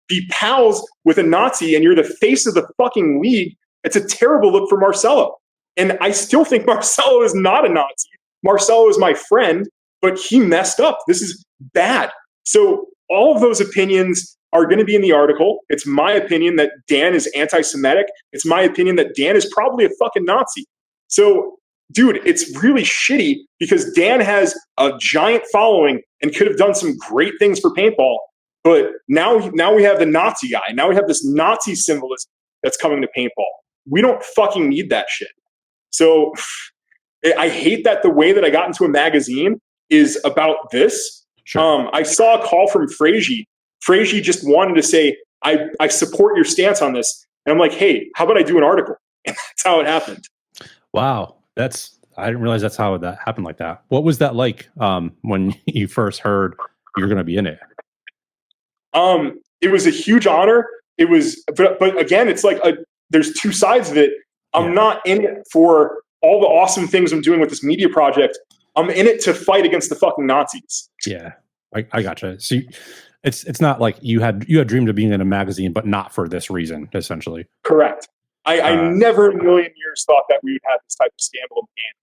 be pals with a Nazi and you're the face of the fucking league, it's a terrible look for Marcelo. And I still think Marcelo is not a Nazi. Marcelo is my friend, but he messed up. This is bad. So all of those opinions are going to be in the article. It's my opinion that Dan is anti-Semitic. It's my opinion that Dan is probably a fucking Nazi. So, dude, it's really shitty because Dan has a giant following and could have done some great things for paintball. But now we have the Nazi guy. Now we have this Nazi symbolism that's coming to paintball. We don't fucking need that shit. So I hate that the way that I got into a magazine is about this. Sure. I saw a call from Frazee. Frazee just wanted to say, I support your stance on this. And I'm like, hey, how about I do an article? And that's how it happened. Wow. I didn't realize that's how that happened like that. What was that like when you first heard you're going to be in it? It was a huge honor. It was, but again, it's like there's two sides of it. I'm not in it for all the awesome things I'm doing with this media project. I'm in it to fight against the fucking Nazis. Yeah, I gotcha. So it's not like you had dreamed of being in a magazine, but not for this reason, essentially. Correct. I never in a million years thought that we would have this type of scandal in game.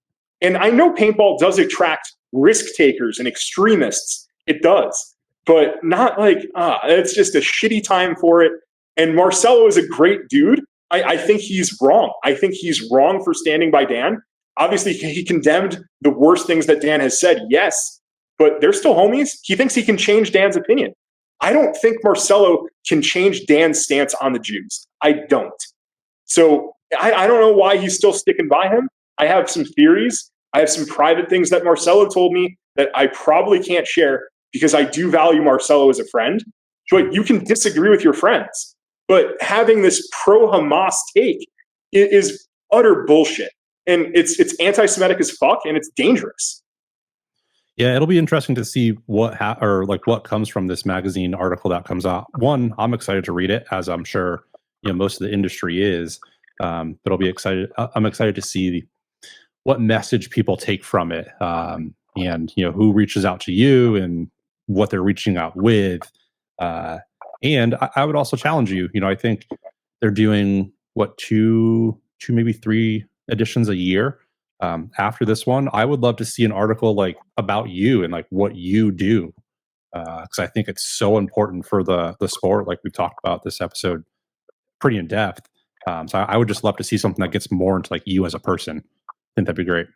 And I know paintball does attract risk takers and extremists. It does. But not like, it's just a shitty time for it. And Marcelo is a great dude. I think he's wrong. I think he's wrong for standing by Dan. Obviously, he condemned the worst things that Dan has said, yes. But they're still homies. He thinks he can change Dan's opinion. I don't think Marcelo can change Dan's stance on the Jews. I don't. So I don't know why he's still sticking by him. I have some theories. I have some private things that Marcelo told me that I probably can't share because I do value Marcelo as a friend. But you can disagree with your friends. But having this pro-Hamas take is utter bullshit. And it's anti-Semitic as fuck, and it's dangerous. Yeah, it'll be interesting to see what comes from this magazine article that comes out. One, I'm excited to read it, as I'm sure most of the industry is. But I'll be excited. I'm excited to see what message people take from it, and who reaches out to you and what they're reaching out with. And I would also challenge you. I think they're doing two, maybe 3 editions a year. After this one, I would love to see an article like about you and like what you do, because I think it's so important for the sport. Like we've talked about this episode pretty in depth. So I would just love to see something that gets more into like you as a person. I think that'd be great.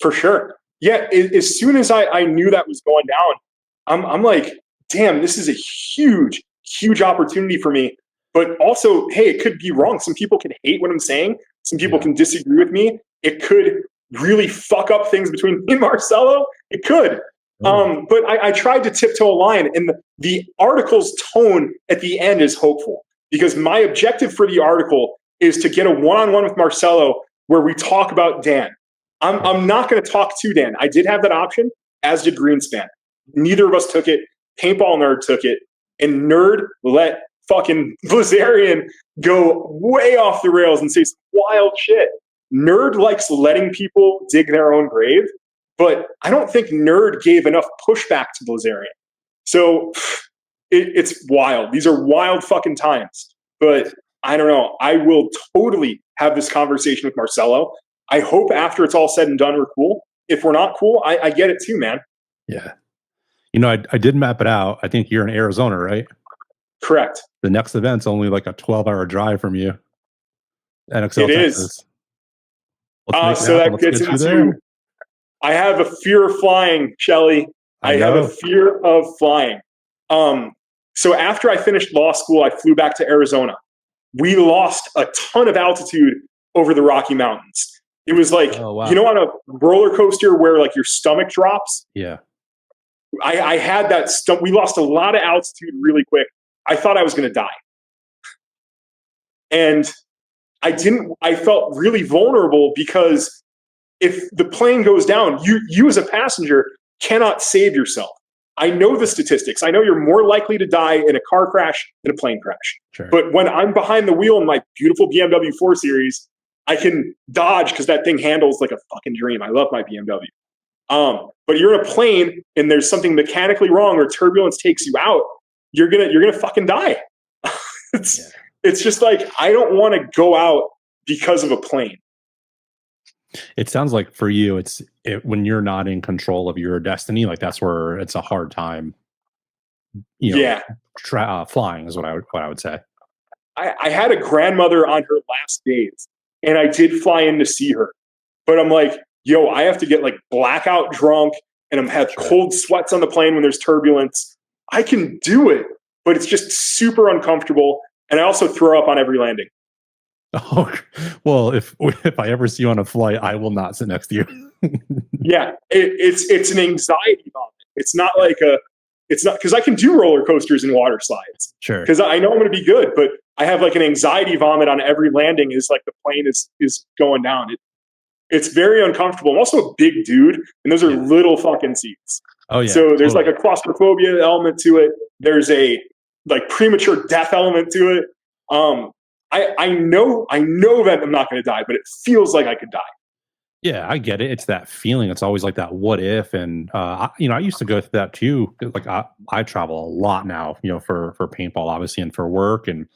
For sure. Yeah. As soon as I knew that was going down, I'm like, damn, this is a huge, huge opportunity for me. But also, hey, it could be wrong. Some people can hate what I'm saying. Some people can disagree with me. It could really fuck up things between me and Marcelo. It could. But I tried to tiptoe a line, and the article's tone at the end is hopeful because my objective for the article is to get a one-on-one with Marcelo where we talk about Dan. I'm not going to talk to Dan. I did have that option, as did Greenspan. Neither of us took it. Paintball Nerd took it, and Nerd let fucking Blazarian go way off the rails and say some wild shit. Nerd likes letting people dig their own grave, but I don't think Nerd gave enough pushback to Blazarian. So it's wild. These are wild fucking times. But I don't know. I will totally have this conversation with Marcelo. I hope after it's all said and done, we're cool. If we're not cool, I get it too, man. Yeah. I did map it out. I think you're in Arizona, right? Correct. The next event's only like a 12-hour drive from you. NXL it Texas. Is. So that gets into. I have a fear of flying, Shelly. I have a fear of flying. So after I finished law school, I flew back to Arizona. We lost a ton of altitude over the Rocky Mountains. It was like, on a roller coaster where like your stomach drops. Yeah. I had that. We lost a lot of altitude really quick. I thought I was going to die. And I felt really vulnerable because if the plane goes down, you as a passenger cannot save yourself. I know the statistics. I know you're more likely to die in a car crash than a plane crash. Sure. But when I'm behind the wheel in my beautiful BMW 4 Series, I can dodge because that thing handles like a fucking dream. I love my BMW. But you're in a plane and there's something mechanically wrong or turbulence takes you out, you're gonna fucking die. It's just like, I don't want to go out because of a plane. It sounds like for you, when you're not in control of your destiny, like that's where it's a hard time. Flying is what I would say. I had a grandmother on her last days, and I did fly in to see her, but I'm like, I have to get like blackout drunk, and I'm have cold sweats on the plane when there's turbulence. I can do it, but it's just super uncomfortable. And I also throw up on every landing. Oh, well, if I ever see you on a flight, I will not sit next to you. Yeah, it's an anxiety vomit. It's not because I can do roller coasters and water slides. Sure. Because I know I'm going to be good, but I have like an anxiety vomit on every landing as like the plane is going down. It's very uncomfortable. I'm also a big dude, and those are little fucking seats. Oh yeah. So there's like a claustrophobia element to it. There's a like premature death element to it. I know that I'm not going to die, but it feels like I could die. Yeah, I get it. It's that feeling. It's always like that what if, and I used to go through that too. Like I travel a lot now, for paintball, obviously, and for work and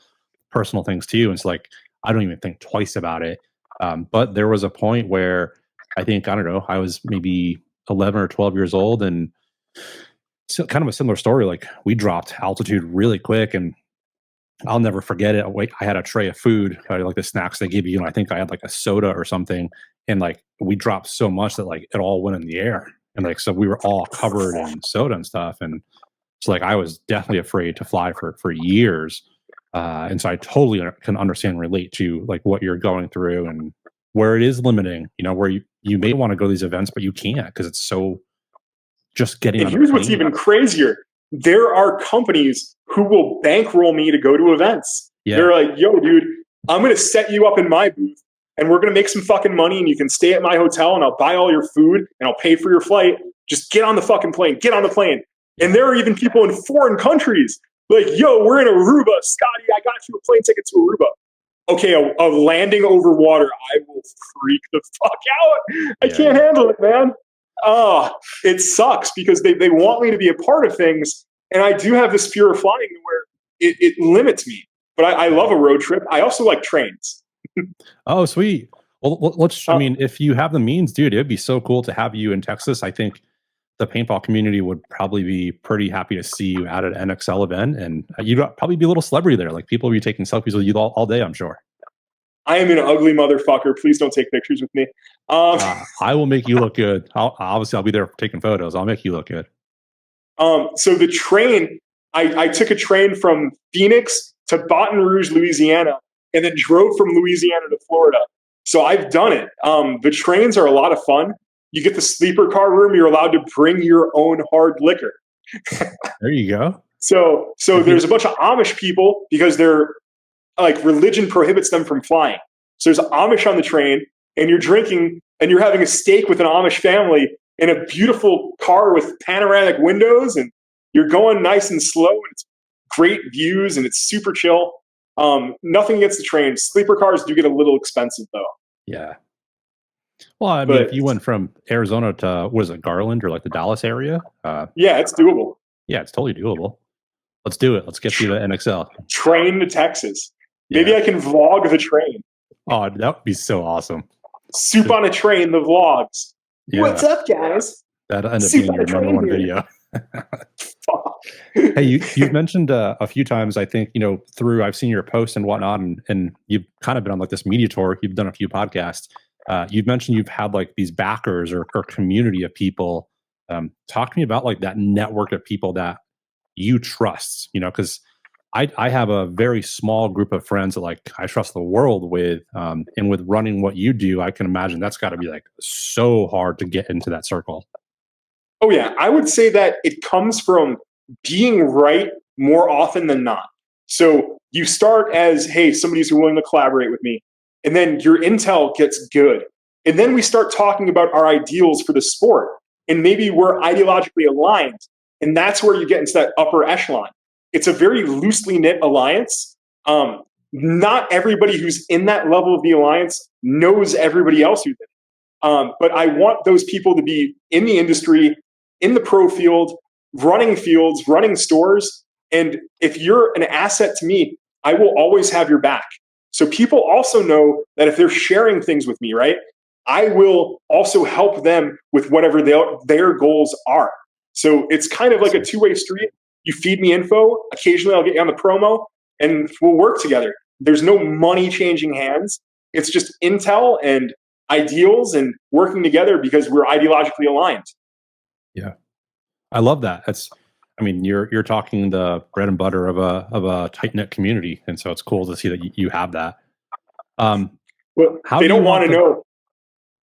personal things too. And it's like I don't even think twice about it. But there was a point where I think I don't know. I was maybe 11 or 12 years old, and so kind of a similar story. Like we dropped altitude really quick, and I'll never forget it. I had a tray of food, like the snacks they give you. I think I had like a soda or something. And like we dropped so much that like it all went in the air. And like, so we were all covered in soda and stuff. And so like, I was definitely afraid to fly for years. And so I totally can understand and relate to like what you're going through and where it is limiting, where you may want to go to these events, but you can't because it's so just getting. And here's what's even crazier. There are companies who will bankroll me to go to events. Yeah. They're like, yo, dude, I'm going to set you up in my booth and we're going to make some fucking money and you can stay at my hotel and I'll buy all your food and I'll pay for your flight. Just get on the fucking plane. Get on the plane. And there are even people in foreign countries like, yo, we're in Aruba. Scotty, I got you a plane ticket to Aruba. Okay, a landing over water, I will freak the fuck out. I can't handle it, man. It sucks because they want me to be a part of things. And I do have this fear of flying where it limits me. But I love a road trip. I also like trains. Oh, sweet. Well, let's. I mean, if you have the means, dude, it'd be so cool to have you in Texas. I think the paintball community would probably be pretty happy to see you at an NXL event, and you'd probably be a little celebrity there. Like people would be taking selfies with you all day, I'm sure. I am an ugly motherfucker. Please don't take pictures with me. I will make you look good. I'll be there taking photos. I'll make you look good. So the train, I took a train from Phoenix to Baton Rouge, Louisiana, and then drove from Louisiana to Florida. So I've done it. The trains are a lot of fun. You get the sleeper car room. You're allowed to bring your own hard liquor. There you go. So there's a bunch of Amish people because they're like religion prohibits them from flying. So there's Amish on the train and you're drinking and you're having a steak with an Amish family in a beautiful car with panoramic windows and you're going nice and slow and it's great views and it's super chill. Nothing against the train. Sleeper cars do get a little expensive though. Yeah. Well, I mean, if you went from Arizona to, what is it, Garland or like the Dallas area? Yeah, it's doable. Yeah, it's totally doable. Let's do it. Let's get you to NXL. Train to Texas. Maybe I can vlog the train. Oh, that would be so awesome. Soup on a Train, the vlogs. Yeah. What's up, guys? That'll end up being your number one video. Hey, you've mentioned a few times, I think, through I've seen your posts and whatnot, and you've kind of been on like this media tour. You've done a few podcasts. You've mentioned you've had like these backers or community of people. Talk to me about like that network of people that you trust, because I have a very small group of friends that like I trust the world with, and with running what you do, I can imagine that's got to be like so hard to get into that circle. Oh yeah, I would say that it comes from being right more often than not. So you start as, hey, somebody's willing to collaborate with me, and then your intel gets good, and then we start talking about our ideals for the sport, and maybe we're ideologically aligned, and that's where you get into that upper echelon. It's a very loosely knit alliance. Not everybody who's in that level of the alliance knows everybody else who's in it. But I want those people to be in the industry, in the pro field, running fields, running stores. And if you're an asset to me, I will always have your back. So people also know that if they're sharing things with me, right, I will also help them with whatever their goals are. So it's kind of like a two-way street. You feed me info. Occasionally I'll get you on the promo and we'll work together. There's no money changing hands. It's just intel and ideals and working together because we're ideologically aligned. Yeah. I love that. I mean, you're talking the bread and butter of a tight knit community, and so it's cool to see that you have that. Well, How they do you don't want want to know.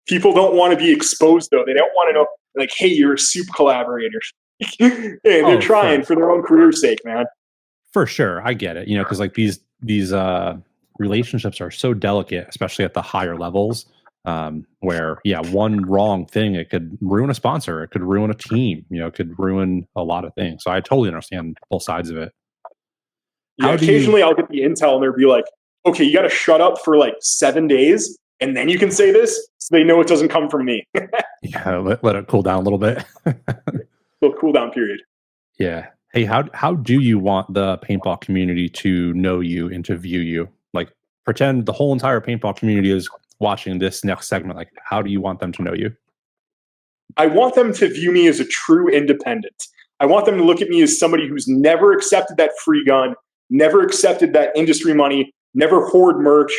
People don't want to be exposed, though. They don't want to know, like, hey, you're a soup collaborator. And they're trying for their own career's sake, man. For sure, I get it. Because like these relationships are so delicate, especially at the higher levels, where one wrong thing, it could ruin a sponsor, it could ruin a team, it could ruin a lot of things. So I totally understand both sides of it. Yeah, occasionally I'll get the intel and they'll be like, okay, you got to shut up for like 7 days and then you can say this, so they know it doesn't come from me. Let it cool down a little bit. Little cool down period. Yeah. Hey, how do you want the paintball community to know you and to view you? Like, pretend the whole entire paintball community is watching this next segment. Like, how do you want them to know you? I want them to view me as a true independent. I want them to look at me as somebody who's never accepted that free gun, never accepted that industry money, never hoard merch.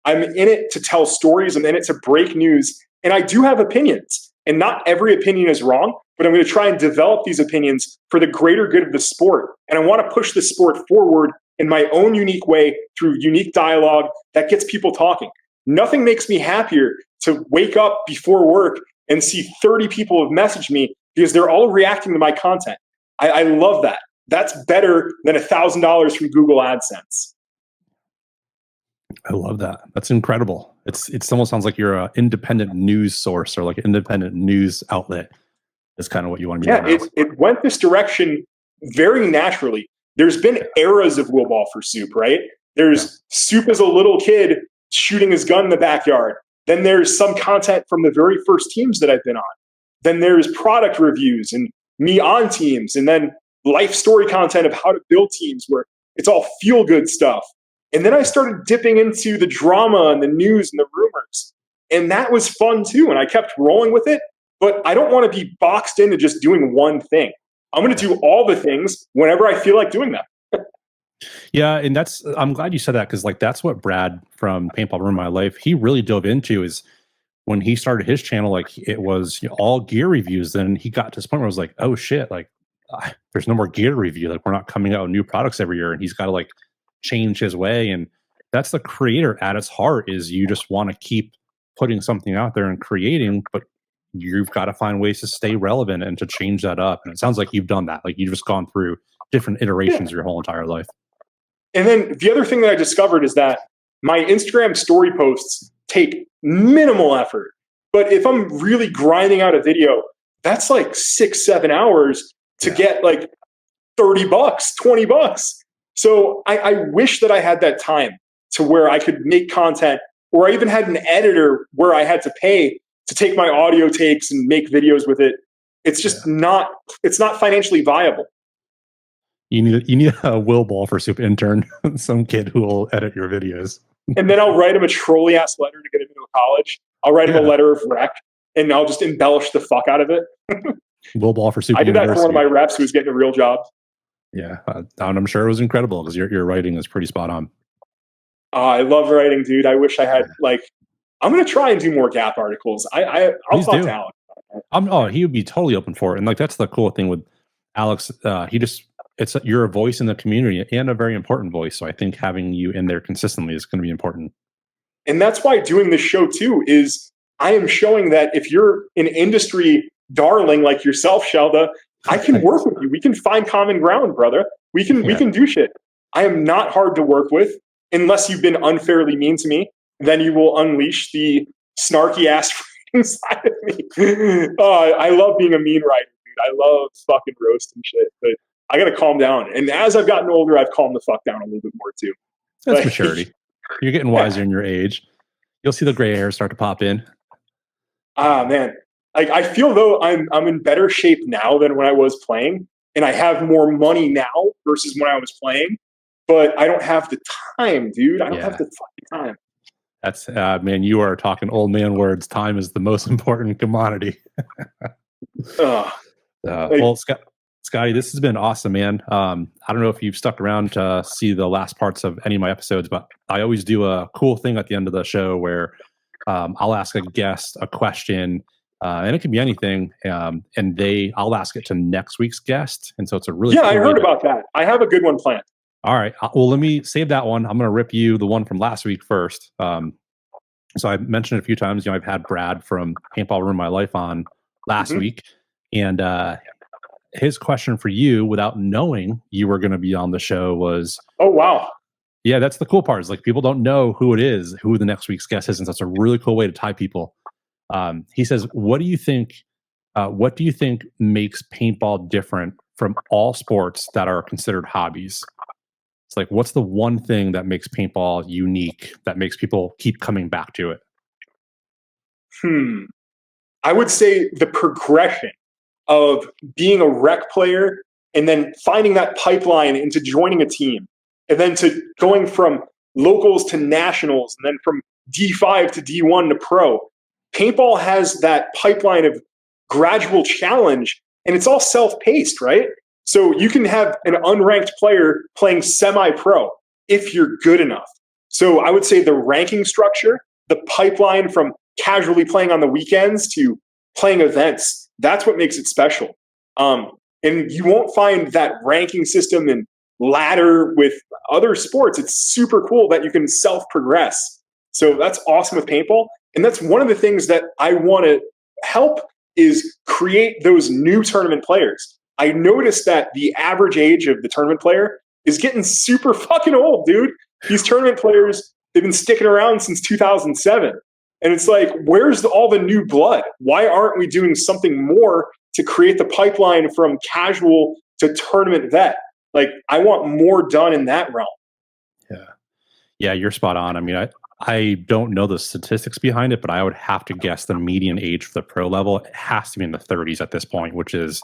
I'm in it to tell stories. I'm in it to break news. And I do have opinions. And not every opinion is wrong, but I'm going to try and develop these opinions for the greater good of the sport. And I want to push the sport forward in my own unique way through unique dialogue that gets people talking. Nothing makes me happier to wake up before work and see 30 people have messaged me because they're all reacting to my content. I love that. That's better than $1,000 from Google AdSense. I love that. That's incredible. It almost sounds like you're an independent news source or like an independent news outlet. That's kind of what you want to be. Yeah, it went this direction very naturally. There's been eras of Will Ball for Soup, right? There's Soup as a little kid shooting his gun in the backyard. Then there's some content from the very first teams that I've been on. Then there's product reviews and me on teams. And then life story content of how to build teams where it's all feel-good stuff. And then I started dipping into the drama and the news and the rumors. And that was fun too. And I kept rolling with it. But I don't want to be boxed into just doing one thing. I'm going to do all the things whenever I feel like doing them. Yeah, and I'm glad you said that, because like that's what Brad from Paintball Ruined My Life, he really dove into, is when he started his channel, like it was all gear reviews. Then he got to this point where I was like, oh shit, like there's no more gear review. Like we're not coming out with new products every year, and he's got to like change his way. And that's the creator at its heart, is you just want to keep putting something out there and creating, but you've got to find ways to stay relevant and to change that up. And it sounds like you've done that. Like you've just gone through different iterations your whole entire life. And then the other thing that I discovered is that my Instagram story posts take minimal effort. But if I'm really grinding out a video, that's like 6-7 hours to get like $30, $20. So I wish that I had that time to where I could make content, or I even had an editor where I had to pay to take my audio takes and make videos with it. It's just not financially viable. You need a Will Ball for Soup intern, some kid who will edit your videos. And then I'll write him a trolley ass letter to get him into college. I'll write him a letter of rec, and I'll just embellish the fuck out of it. Will Ball for Soup. I did that for one of my reps who was getting a real job. Yeah, and I'm sure it was incredible, because your writing is pretty spot on. I love writing, dude. I wish I had I'm going to try and do more Gap articles. I'll talk to Alex. He would be totally open for it. And like that's the cool thing with Alex. You're a voice in the community and a very important voice. So I think having you in there consistently is going to be important. And that's why doing this show too is I am showing that if you're an industry darling like yourself, Shellda, I can work with you. We can find common ground, brother. We can do shit. I am not hard to work with unless you've been unfairly mean to me. Then you will unleash the snarky ass inside of me. I love being a mean writer, dude. I love fucking roasting shit, but I got to calm down. And as I've gotten older, I've calmed the fuck down a little bit more too. That's maturity. You're getting wiser in your age. You'll see the gray hair start to pop in. Man. I feel though I'm in better shape now than when I was playing, and I have more money now versus when I was playing, but I don't have the time, dude. I don't have the fucking time. That's man, you are talking old man words. Time is the most important commodity. Well, Scotty, this has been awesome, man. I don't know if you've stuck around to see the last parts of any of my episodes, but I always do a cool thing at the end of the show where I'll ask a guest a question, and it can be anything. And I'll ask it to next week's guest. And so it's a really I heard about that. I have a good one planned. All right. Well, let me save that one. I'm going to rip you the one from last week first. So I mentioned it a few times, I've had Brad from Paintball Ruin My Life on last week. And his question for you, without knowing you were going to be on the show, was, oh, wow. Yeah, that's the cool part, is like people don't know who it is, who the next week's guest is. And so that's a really cool way to tie people. He says, what do you think makes paintball different from all sports that are considered hobbies? It's like, what's the one thing that makes paintball unique, that makes people keep coming back to it? I would say the progression of being a rec player and then finding that pipeline into joining a team, and then to going from locals to nationals, and then from D5 to D1 to pro. Paintball has that pipeline of gradual challenge, and it's all self-paced, right? So you can have an unranked player playing semi-pro if you're good enough. So I would say the ranking structure, the pipeline from casually playing on the weekends to playing events, that's what makes it special. And you won't find that ranking system and ladder with other sports. It's super cool that you can self-progress. So that's awesome with paintball. And that's one of the things that I want to help is create those new tournament players. I noticed that the average age of the tournament player is getting super fucking old, dude. These tournament players, they've been sticking around since 2007. And it's like, where's all the new blood? Why aren't we doing something more to create the pipeline from casual to tournament vet? Like, I want more done in that realm. Yeah, you're spot on. I mean, I don't know the statistics behind it, but I would have to guess the median age for the pro level, it has to be in the 30s at this point, which is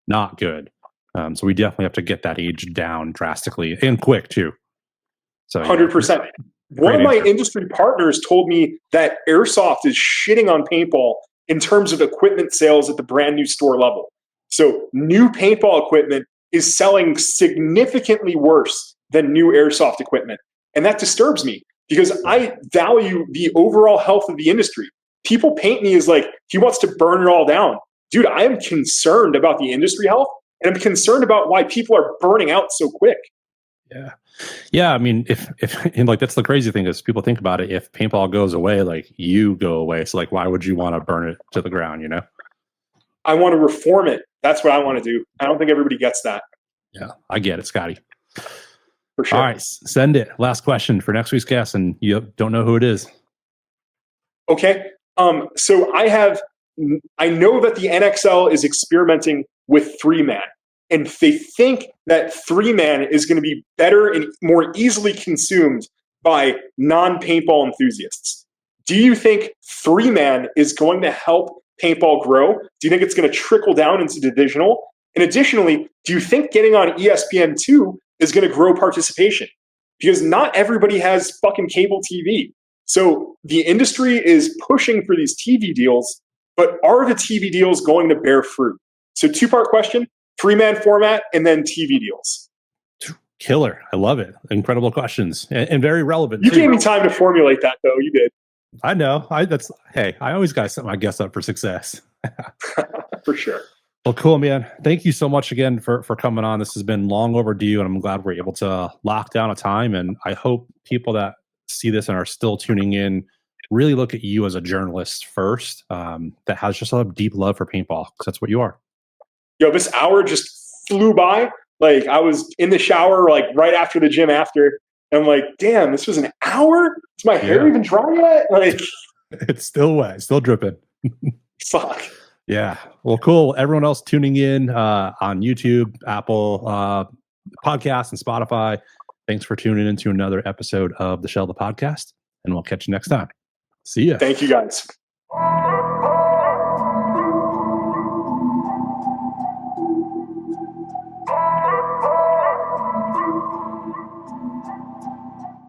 not good. So we definitely have to get that age down drastically and quick too. So 100%. One of my industry partners told me that Airsoft is shitting on paintball in terms of equipment sales at the brand new store level. So new paintball equipment is selling significantly worse than new Airsoft equipment. And that disturbs me because I value the overall health of the industry. People paint me as like, he wants to burn it all down. Dude, I am concerned about the industry health, and I'm concerned about why people are burning out so quick. Yeah. I mean, if and like, that's the crazy thing is people think about it. If paintball goes away, like you go away. So like, why would you want to burn it to the ground? I want to reform it. That's what I want to do. I don't think everybody gets that. Yeah, I get it, Scotty. For sure. All right, send it. Last question for next week's guest, and you don't know who it is. Okay. So I know that the NXL is experimenting with 3-man, and they think that 3-man is going to be better and more easily consumed by non-paintball enthusiasts. Do you think 3-man is going to help paintball grow? Do you think it's going to trickle down into divisional? And additionally, do you think getting on ESPN2 is going to grow participation? Because not everybody has fucking cable TV. So the industry is pushing for these TV deals, but are the TV deals going to bear fruit? So 2-part question, 3-man format, and then TV deals. Killer. I love it. Incredible questions and very relevant. You gave me time to formulate that, though. You did. I know. I always got to set my guests up for success. For sure. Well, cool, man. Thank you so much again for coming on. This has been long overdue, and I'm glad we're able to lock down a time. And I hope people that see this and are still tuning in really look at you as a journalist first, that has just a deep love for paintball, because that's what you are. Yo, this hour just flew by. Like, I was in the shower, like, right after the gym after. And I'm like, damn, this was an hour? Is my hair even dry yet? Like, it's still wet, still dripping. Fuck. Yeah. Well, cool. Everyone else tuning in on YouTube, Apple Podcasts, and Spotify, thanks for tuning into another episode of the Shellda podcast, and we'll catch you next time. See ya. Thank you, guys.